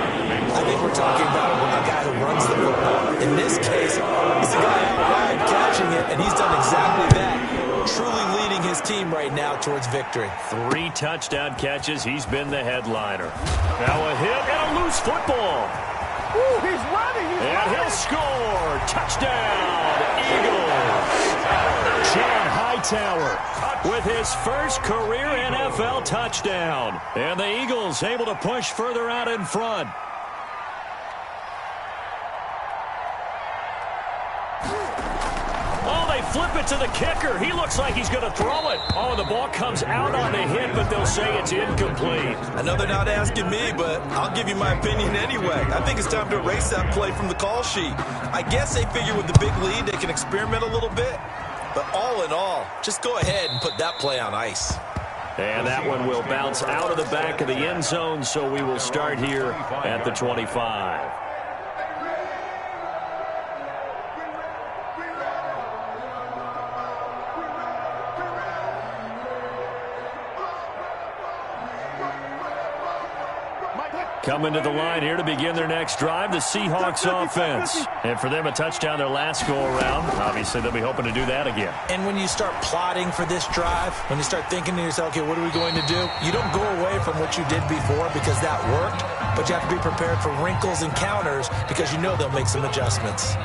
I think we're talking about a guy who runs the football. In this case, he's the guy out wide catching it, and he's done exactly that. truly leading his team right now towards victory. 3 touchdown catches. He's been the headliner. Now a hit and a loose football. Ooh, he's running. And he'll score. Touchdown, Eagles. John Hightower with his first career NFL touchdown. And the Eagles able to push further out in front. Oh, they flip it to the kicker. He looks like he's going to throw it. Oh, the ball comes out on the hit, but they'll say it's incomplete. I know they're not asking me, but I'll give you my opinion anyway. I think it's time to erase that play from the call sheet. I guess they figure with the big lead they can experiment a little bit. But all in all, just go ahead and put that play on ice. And that one will bounce out of the back of the end zone, so we will start here at the 25. Coming to the line here to begin their next drive, the Seahawks offense. And for them, a touchdown their last go-around. Obviously, they'll be hoping to do that again. And when you start plotting for this drive, when you start thinking to yourself, okay, what are we going to do? You don't go away from what you did before because that worked, but you have to be prepared for wrinkles and counters because you know they'll make some adjustments.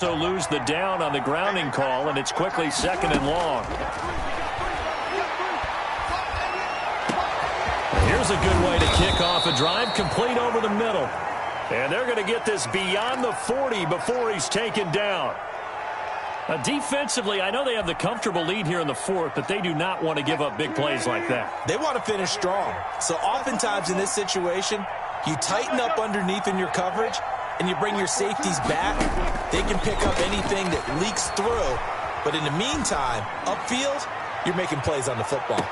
So lose the down on the grounding call, and it's quickly 2nd and long. Here's a good way to kick off a drive, complete over the middle. And they're going to get this beyond the 40 before he's taken down. Defensively, I know they have the comfortable lead here in the 4th, but they do not want to give up big plays like that. They want to finish strong. So oftentimes in this situation, you tighten up underneath in your coverage, and you bring your safeties back. They can pick up anything that leaks through. But in the meantime, upfield, you're making plays on the football.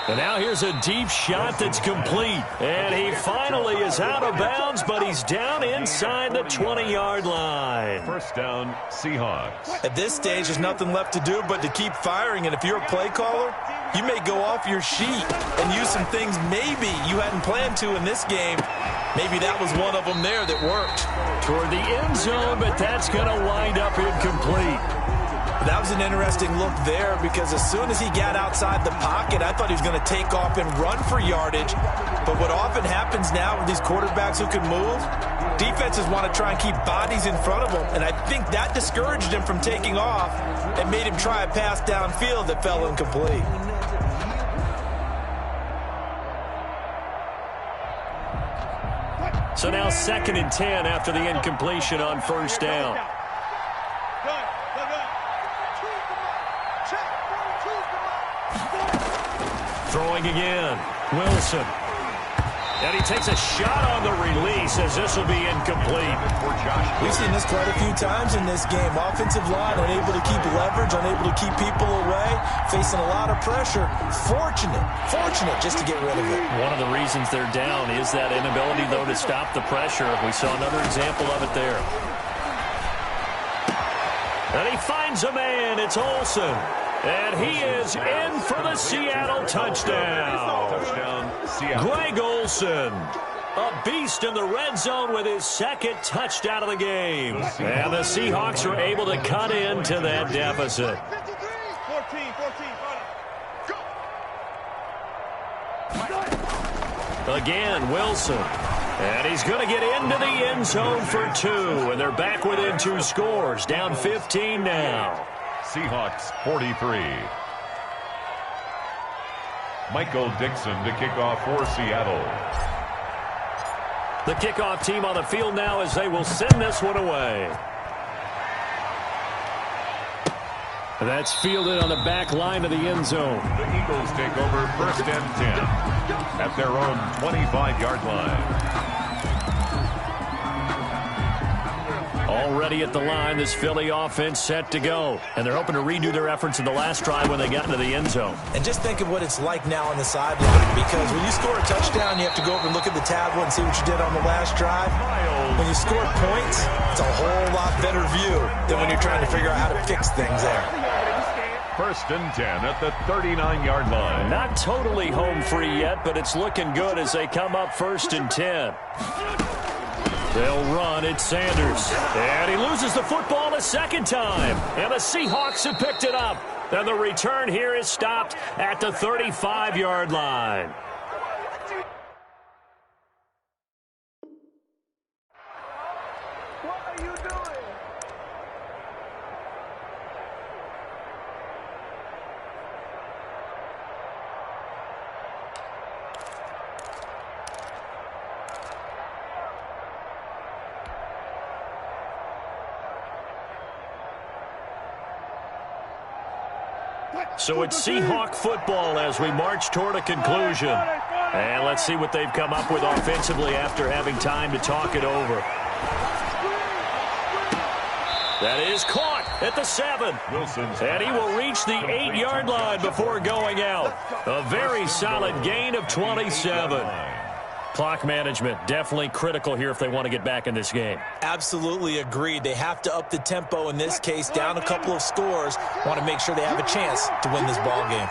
And now here's a deep shot that's complete. And he finally is out of bounds, but he's down inside the 20-yard line. First down, Seahawks. At this stage, there's nothing left to do but to keep firing. And if you're a play caller, you may go off your sheet and use some things maybe you hadn't planned to in this game. Maybe that was one of them there that worked. Toward the end zone, but that's going to wind up incomplete. That was an interesting look there because as soon as he got outside the pocket, I thought he was going to take off and run for yardage. But what often happens now with these quarterbacks who can move, defenses want to try and keep bodies in front of them. And I think that discouraged him from taking off and made him try a pass downfield that fell incomplete. So now 2nd and 10 after the incompletion on first down. Throwing again, Wilson. And he takes a shot on the release as this will be incomplete. We've seen this quite a few times in this game. Offensive line unable to keep leverage, unable to keep people away, facing a lot of pressure. Fortunate just to get rid of it. One of the reasons they're down is that inability, though, to stop the pressure. We saw another example of it there. And he finds a man. It's Olsen. And he is in for the Seattle touchdown. Greg Olsen, a beast in the red zone with his 2nd touchdown of the game. And the Seahawks are able to cut into that deficit. 14. Again, Wilson. And he's going to get into the end zone for 2. And they're back within 2 scores. Down 15 now. Seahawks 43. Michael Dixon to kick off for Seattle. The kickoff team on the field now as they will send this one away. That's fielded on the back line of the end zone. The Eagles take over 1st and 10 at their own 25-yard line. Already at the line, this Philly offense set to go. And they're hoping to redo their efforts in the last drive when they got into the end zone. And just think of what it's like now on the sideline. Because when you score a touchdown, you have to go over and look at the tablet and see what you did on the last drive. When you score points, it's a whole lot better view than when you're trying to figure out how to fix things there. First and 10 at the 39-yard line. Not totally home free yet, but it's looking good as they come up first and 10. They'll run. It's Sanders. And he loses the football a second time. And the Seahawks have picked it up. And the return here is stopped at the 35-yard line. What are you doing? So it's Seahawk football as we march toward a conclusion. And let's see what they've come up with offensively after having time to talk it over. That is caught at the 7. And he will reach the 8-yard line before going out. A very solid gain of 27. Clock management, definitely critical here if they want to get back in this game. Absolutely agreed. They have to up the tempo in this case, down a couple of scores. Want to make sure they have a chance to win this ball game.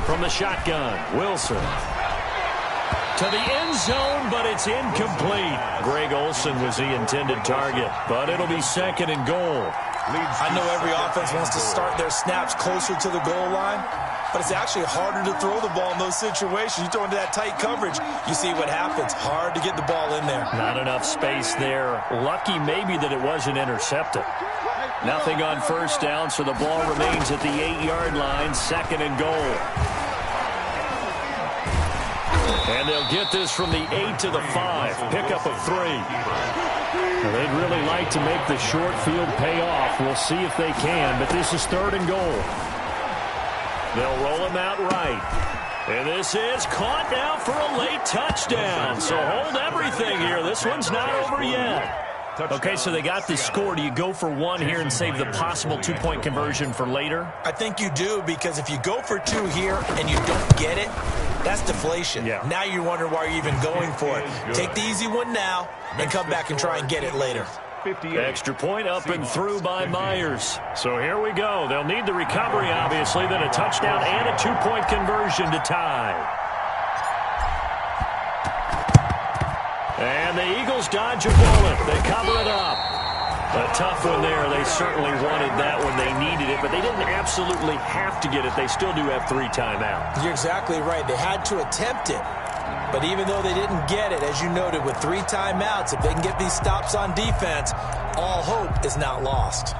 From the shotgun, Wilson. To the end zone, but it's incomplete. Greg Olsen was the intended target, but it'll be second and goal. I know every offense wants to start their snaps closer to the goal line, but it's actually harder to throw the ball in those situations. You throw into that tight coverage, you see what happens. Hard to get the ball in there. Not enough space there. Lucky maybe that it wasn't intercepted. Nothing on first down, so the ball remains at the 8-yard line, second and goal. And they'll get this from the 8 to the 5. Pickup of 3. They'd really like to make the short field pay off. We'll see if they can, but this is third and goal. They'll roll him out right. And this is caught now for a late touchdown. So hold everything here. This one's not over yet. Okay, so they got the score. Do you go for one here and save the possible 2-point conversion for later? I think you do, because if you go for 2 here and you don't get it, that's deflation. Yeah. Now you wonder why you're even going for it. Take the easy one now and come back and try and get it later. Extra point up and through by Myers. So here we go. They'll need the recovery, obviously, then a touchdown and a 2-point conversion to tie. And the Eagles dodge a bullet. They cover it up. A tough one there. They certainly wanted that when they needed it, but they didn't absolutely have to get it. They still do have 3 timeouts. You're exactly right. They had to attempt it. But even though they didn't get it, as you noted, with 3 timeouts, if they can get these stops on defense, all hope is not lost.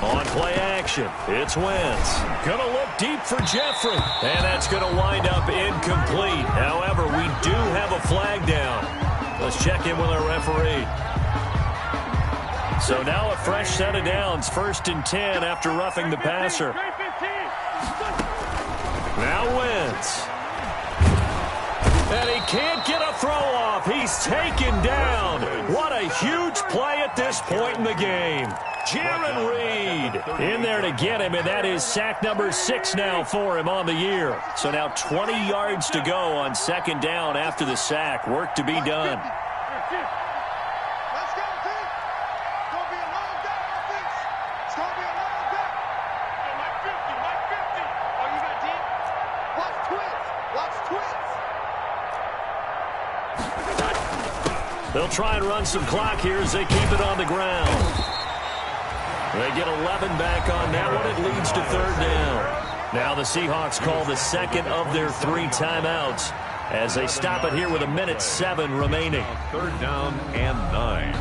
On play action, it's Wentz. Gonna look deep for Jeffrey. And that's gonna wind up incomplete. However, we do have a flag down. Let's check in with our referee. So now a fresh set of downs. First and 10 after roughing the passer. Now Wentz. And he can't get a throw off. He's taken down. What a huge play at this point in the game. Jaron Reed in there to get him, and that is sack number 6 now for him on the year. So now 20 yards to go on second down after the sack. Work to be done. They'll try and run some clock here as they keep it on the ground. They get 11 back on that one. It leads to third down. Now the Seahawks call the second of their 3 timeouts as they stop it here with 1:07 remaining. Third down and 9.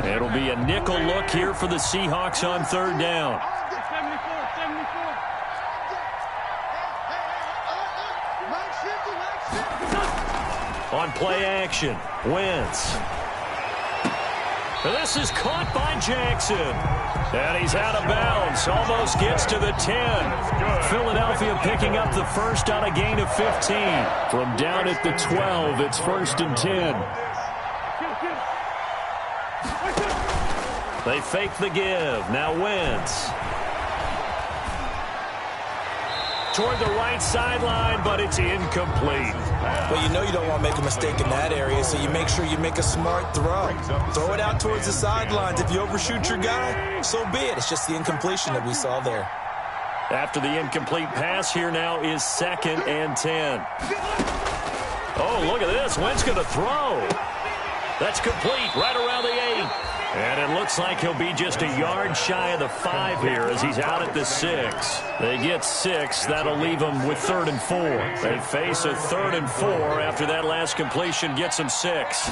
It'll be a nickel look here for the Seahawks on third down. On play action, Wentz. And this is caught by Jackson. And he's out of bounds. Almost gets to the 10. Philadelphia picking up the first on a gain of 15. From down at the 12, it's 1st and 10. They fake the give. Now Wentz. Toward the right sideline, but it's incomplete. Well, you know you don't want to make a mistake in that area, so you make sure you make a smart throw. Throw it out towards the sidelines. If you overshoot your guy, so be it. It's just the incompletion that we saw there. After the incomplete pass, here now is 2nd and 10. Oh, look at this. Wentz going to throw. That's complete right around the 8. And it looks like he'll be just a yard shy of the 5 here as he's out at the 6. They get 6. That'll leave them with 3rd and 4. They face a 3rd and 4 after that last completion gets them 6.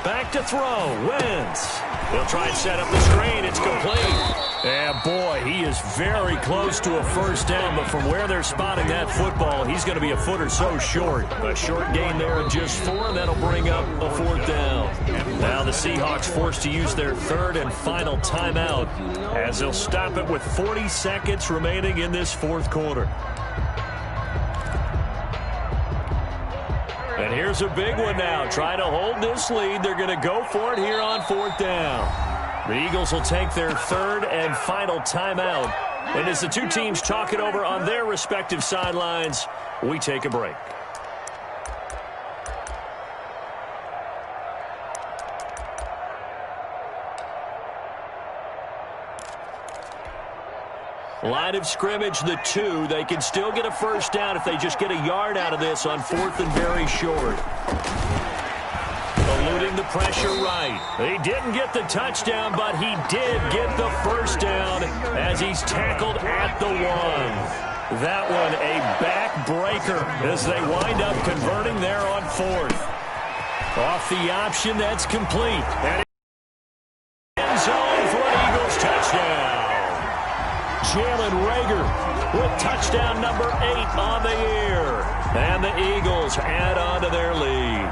Back to throw. Wentz. They'll try and set up the screen. It's complete. Yeah, boy, he is very close to a first down, but from where they're spotting that football, he's going to be a foot or so short. A short gain there of just 4, and that'll bring up a 4th down. Now the Seahawks forced to use their 3rd and final timeout as they'll stop it with 40 seconds remaining in this 4th quarter. And here's a big one now. Trying to hold this lead. They're going to go for it here on 4th down. The Eagles will take their 3rd and final timeout. And as the two teams talk it over on their respective sidelines, we take a break. Line of scrimmage, the 2. They can still get a first down if they just get a yard out of this on 4th and very short. Eluding the pressure right. He didn't get the touchdown, but he did get the first down as he's tackled at the 1. That one a backbreaker as they wind up converting there on 4th. Off the option, that's complete. And end zone for an Eagles touchdown. Jalen Reagor with touchdown number 8 on the year. And the Eagles add on to their lead.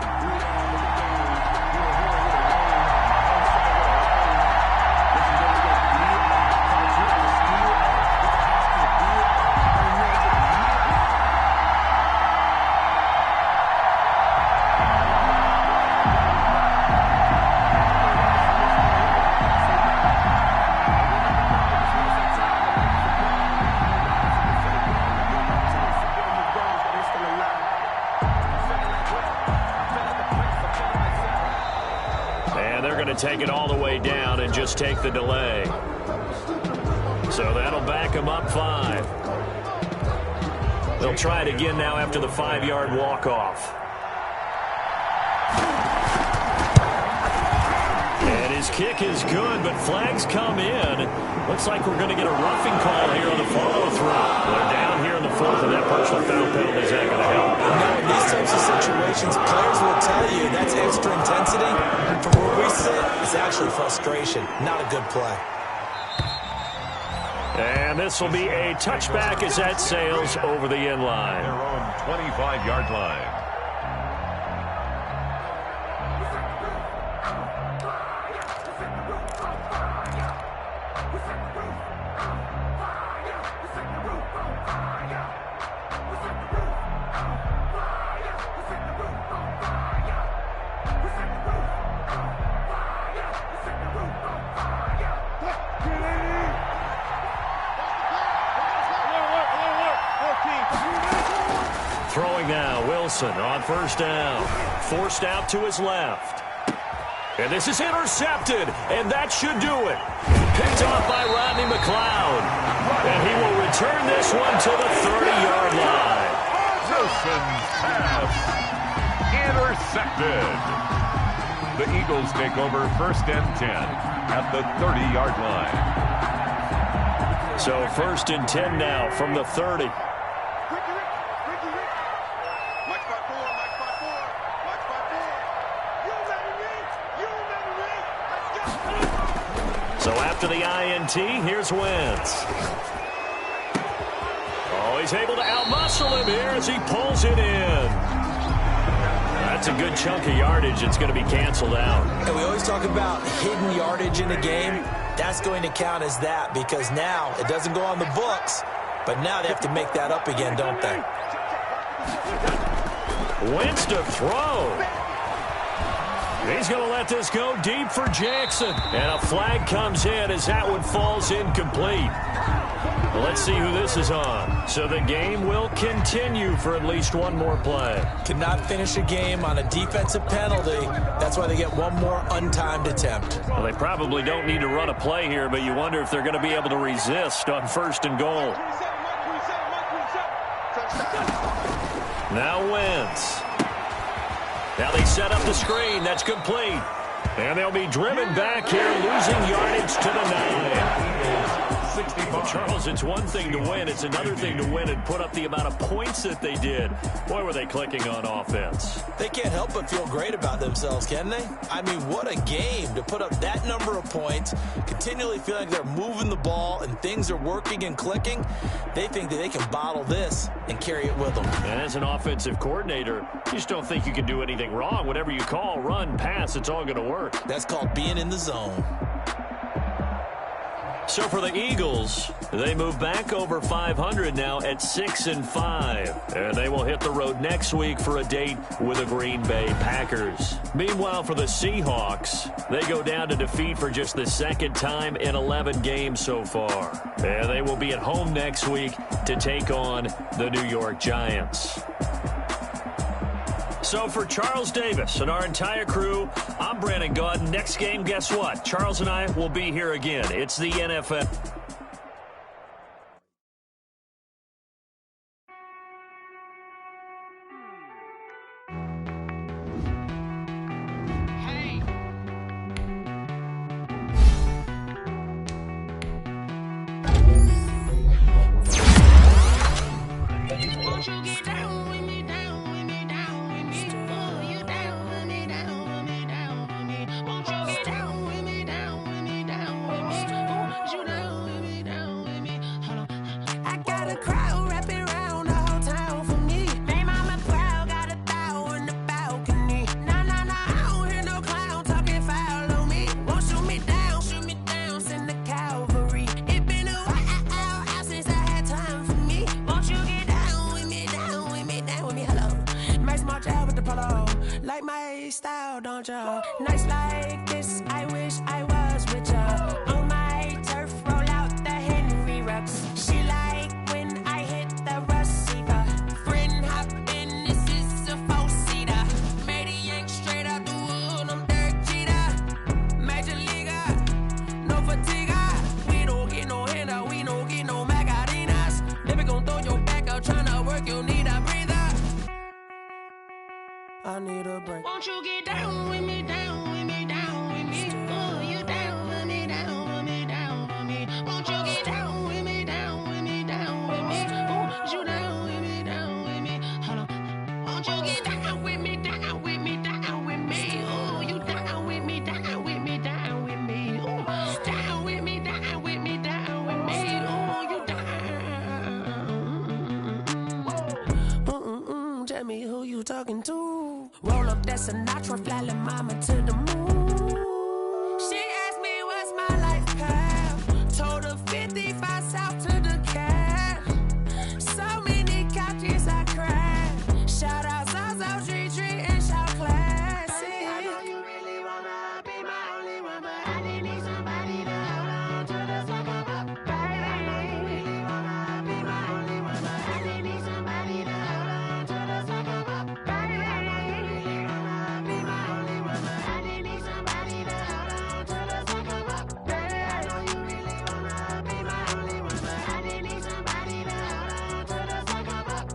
Take it all the way down and just take the delay. So that'll back them up 5. They'll try it again now after the 5-yard walk-off. And his kick is good, but flags come in. Looks like we're going to get a roughing call here on the follow-through. They're down here in the 4th, and that personal foul penalty is not going to help. No, in these types of situations, players will tell you that's extra intensity. From where we sit, it's actually frustration, not a good play. And this will be a touchback as that sails over the end line. Their own 25-yard line. Throwing now, Wilson on first down. Forced out to his left. And this is intercepted, and that should do it. Picked off by Rodney McLeod. And he will return this one to the 30-yard line. Wilson's pass intercepted. The Eagles take over 1st and 10 at the 30-yard line. So 1st and 10 now from the 30. So after the INT, here's Wentz. Oh, he's able to outmuscle him here as he pulls it in. That's a good chunk of yardage that's going to be canceled out. And we always talk about hidden yardage in a game. That's going to count as that because now it doesn't go on the books, but now they have to make that up again, don't they? Wentz to throw. He's going to let this go deep for Jackson. And a flag comes in as that one falls incomplete. Well, let's see who this is on. So the game will continue for at least one more play. Cannot finish a game on a defensive penalty. That's why they get one more untimed attempt. Well, they probably don't need to run a play here, but you wonder if they're going to be able to resist on 1st and goal. Now Wentz. Now they set up the screen. That's complete. And they'll be driven back here, losing yardage to the 9. Charles, it's one thing to win. It's another thing to win and put up the amount of points that they did. Boy, were they clicking on offense. They can't help but feel great about themselves, can they? I mean, what a game to put up that number of points, continually feel like they're moving the ball and things are working and clicking. They think that they can bottle this and carry it with them. And as an offensive coordinator, you just don't think you can do anything wrong. Whatever you call, run, pass, it's all going to work. That's called being in the zone. So for the Eagles, they move back over 500 now at 6-5. And they will hit the road next week for a date with the Green Bay Packers. Meanwhile, for the Seahawks, they go down to defeat for just the second time in 11 games so far. And they will be at home next week to take on the New York Giants. So for Charles Davis and our entire crew, I'm Brandon Gaudin. Next game, guess what? Charles and I will be here again. It's the NFL. Nights like this, I wish I was with ya. On my turf, roll out the Henry rocks. She like when I hit the receiver. Friend hop in, this is a four-seater. Made a yank straight out the wood, I'm Derek Jeter. Major leaguer, no fatigue. We don't get no handout, we don't get no Macarinas. Never gon' throw your back out, tryna work, you need a breather. I need a break. Won't you get down with me, down with me, down with me? Oh, you down with me, down with me, down with me. Won't you get down with me, down with me, down with me? Oh, you down with me, down with me? Hold on. Won't you get down with me, down with me, down with me? Oh, you down with me, down with me, down with me? Oh, down with me, down with me, down with me? Oh, you down. Tell me who you talking to. Roll up that Sinatra, fly la mama to the moon. She asked me what's my life path. Told her 55 south to the cat. So many couches I cried. Shout out South Street and shout classic. I know you really wanna be my only one, but I didn't need somebody to hold on to the second up. Baby, I know you really wanna be my only one, but I didn't need somebody to hold on to the second up. Baby, I know you really wanna be my only one, but I didn't need somebody to hold on to the second up. Baby, I know you really wanna be my only one, but I didn't need somebody to hold on to the second up.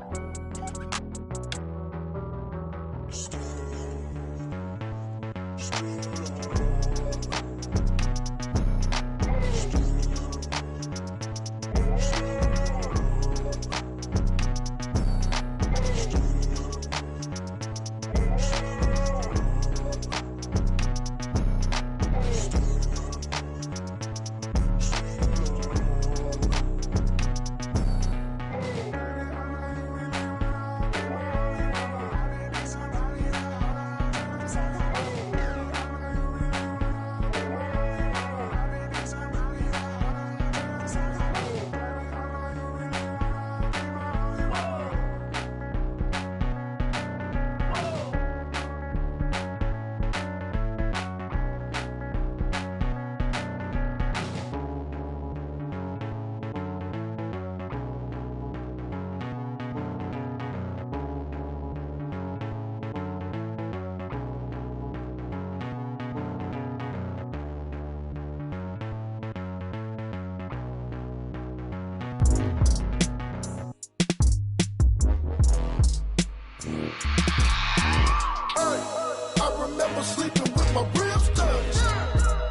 sleeping with my ribs touched.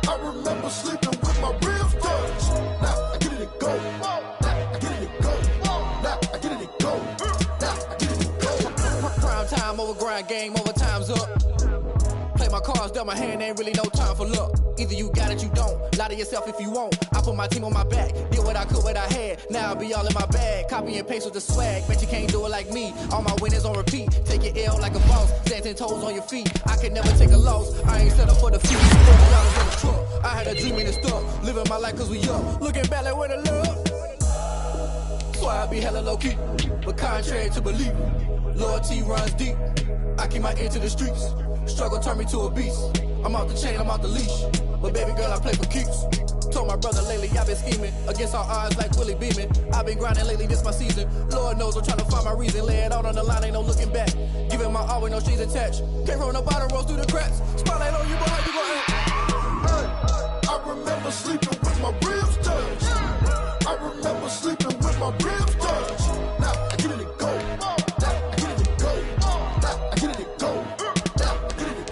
I remember sleeping with my ribs touched. Now I get it and go. Now I get it and go. Now I get it and go. Now I get it and go. Prime time over grind game, over time's up. Play my cards, dealt my hand, ain't really no time for luck. Either you got it, you don't. Lie to yourself if you won't. I put my team on my back, did what I could, what I had. Now I'll be all in my bag, copy and paste with the swag. Bet you can't do it like me. All my winners on repeat. Take your L like a boss, stand 10 toes on your feet. I can never take a loss. I ain't set up for the feet. $40 in the truck. I had a dream in the stuff. Living my life cause we young. Looking back like where the love. So I be hella low key, but contrary to belief, loyalty runs deep. I keep my ear to the streets. Struggle turned me to a beast. I'm off the chain, I'm off the leash. But baby girl, I play for keeps. Told my brother lately, I've been scheming against all odds like Willie Beeman. I've been grinding lately, this my season. Lord knows I'm trying to find my reason. Lay it out on the line, ain't no looking back. Giving my all with no strings attached. Came from the bottom, rose through the cracks. Spotlight on you, boy, how you gon' act? Hey, I remember sleeping with my ribs touched. I remember sleeping with my ribs touched. Now I get it and go. Now I get it and go. Now I get it and go.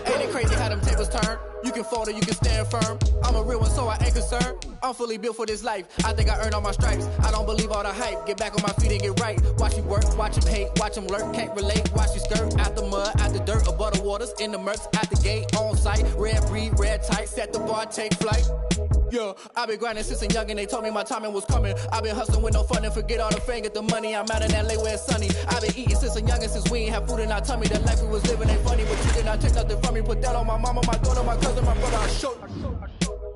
Ain't it crazy how them tables turn? You can fold or you can stand firm. I'm a real one, so I ain't concerned. I'm fully built for this life. I think I earned all my stripes. I don't believe all the hype. Get back on my feet and get right. Watch you work, watch him hate, watch him lurk. Can't relate, watch you skirt. Out the mud, out the dirt, above the waters, in the murks, out the gate, on site. Red breed, red tight, set the bar, take flight. Yeah, I been grinding since a youngin', they told me my timing was coming. I been hustling with no fun and forget all the fame, get the money. I'm out in LA where it's sunny. I been eating since a youngin', since we ain't have food in our tummy. The life we was living ain't funny, but you did not take nothing from me. Put that on my mama, my daughter, my cousin, my brother, I show you.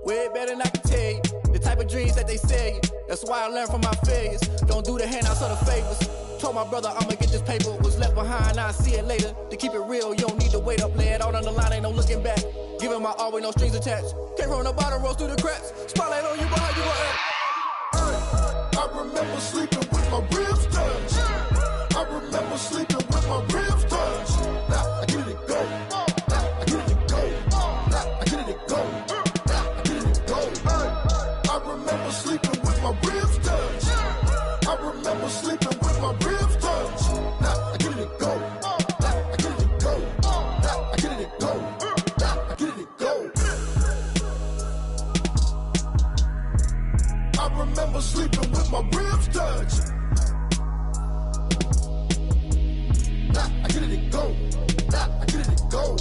Way better than I can tell you. The type of dreams that they sell you. That's why I learned from my failures. Don't do the handouts or the favors. Told my brother I'ma get this paper. Was left behind, I'll see it later. To keep it real, you don't need to wait up. Lay it out on the line, ain't no looking back. Giving my all with no strings attached. Came from the bottom, rose through the cracks. Spotlight on you, but how you gon' act? Hey, I remember sleeping with my ribs touched. I remember sleeping with my ribs touched. Now I get it and go. Now I get it and go. Now I get it and go. Now I get it and go. Hey, I remember sleeping with my ribs touched. I remember sleeping with my ribs touched. Now I get it and go. Now I get it and go. Now I get it and go. Now I get it and go. I remember sleeping with my ribs touched. Now I get it and go. Now I get it and go.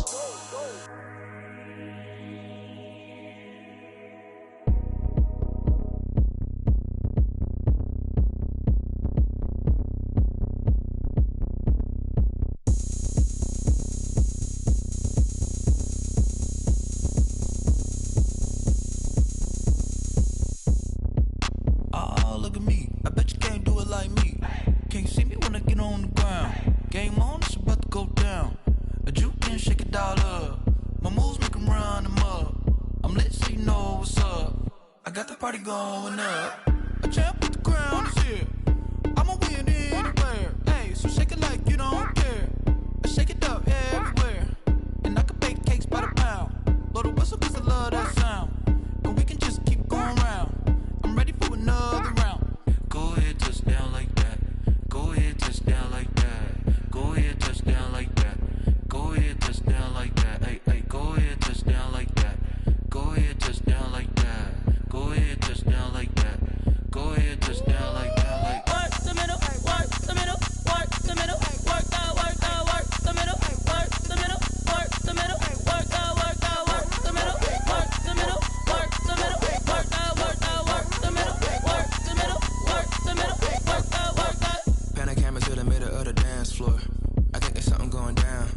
Oh, look at me. I bet you can't do it like me. Can't see me when I get on the ground. Game on, it's about to go down. A juke and shake it all up. My moves make 'em run them up. I'm lit so you know what's up. I got the party going up. A champ with the crown is here. I'ma win anywhere. Hey, so shake it like you don't care. I shake it up everywhere. And I can bake cakes by the pound. Blow the whistle 'cause I love that sound. And we can just keep going round. I'm ready for another round. Go ahead, touch down like that. Go ahead, touch down like that. Go ahead, touch down like that. Go ahead, touch down like that. Hey, hey, go ahead, touch down like that. Go ahead, touch down like that. Go ahead, touch down like that. Go ahead, touch down like that. Like work the middle, work the middle, work the middle, work the middle, work the middle, work the middle, work the middle, work the middle, work the middle, work the middle, work the middle, work the middle, work the middle, work the. Pan a camera to the middle of the dance floor. I think there's something going down.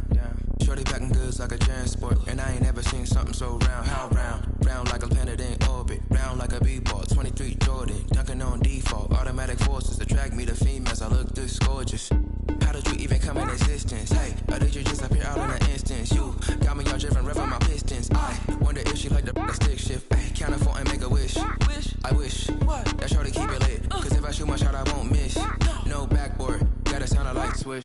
Shorty packing goods like a transport, and I ain't never seen something so round. How round? Round like a planet in orbit, round like a b-ball. 23 Jordan, dunking on default. Automatic forces attract me to females. I look this gorgeous. How did you even come in existence? Hey, or did you just appear out in an instance? You got me all driven, revving my pistons. I wonder if she like the stick shift. Hey, count it 4 and make a wish. I wish that shorty keep it lit. 'Cause if I shoot my shot, I won't miss. No backboard, gotta sound a light switch.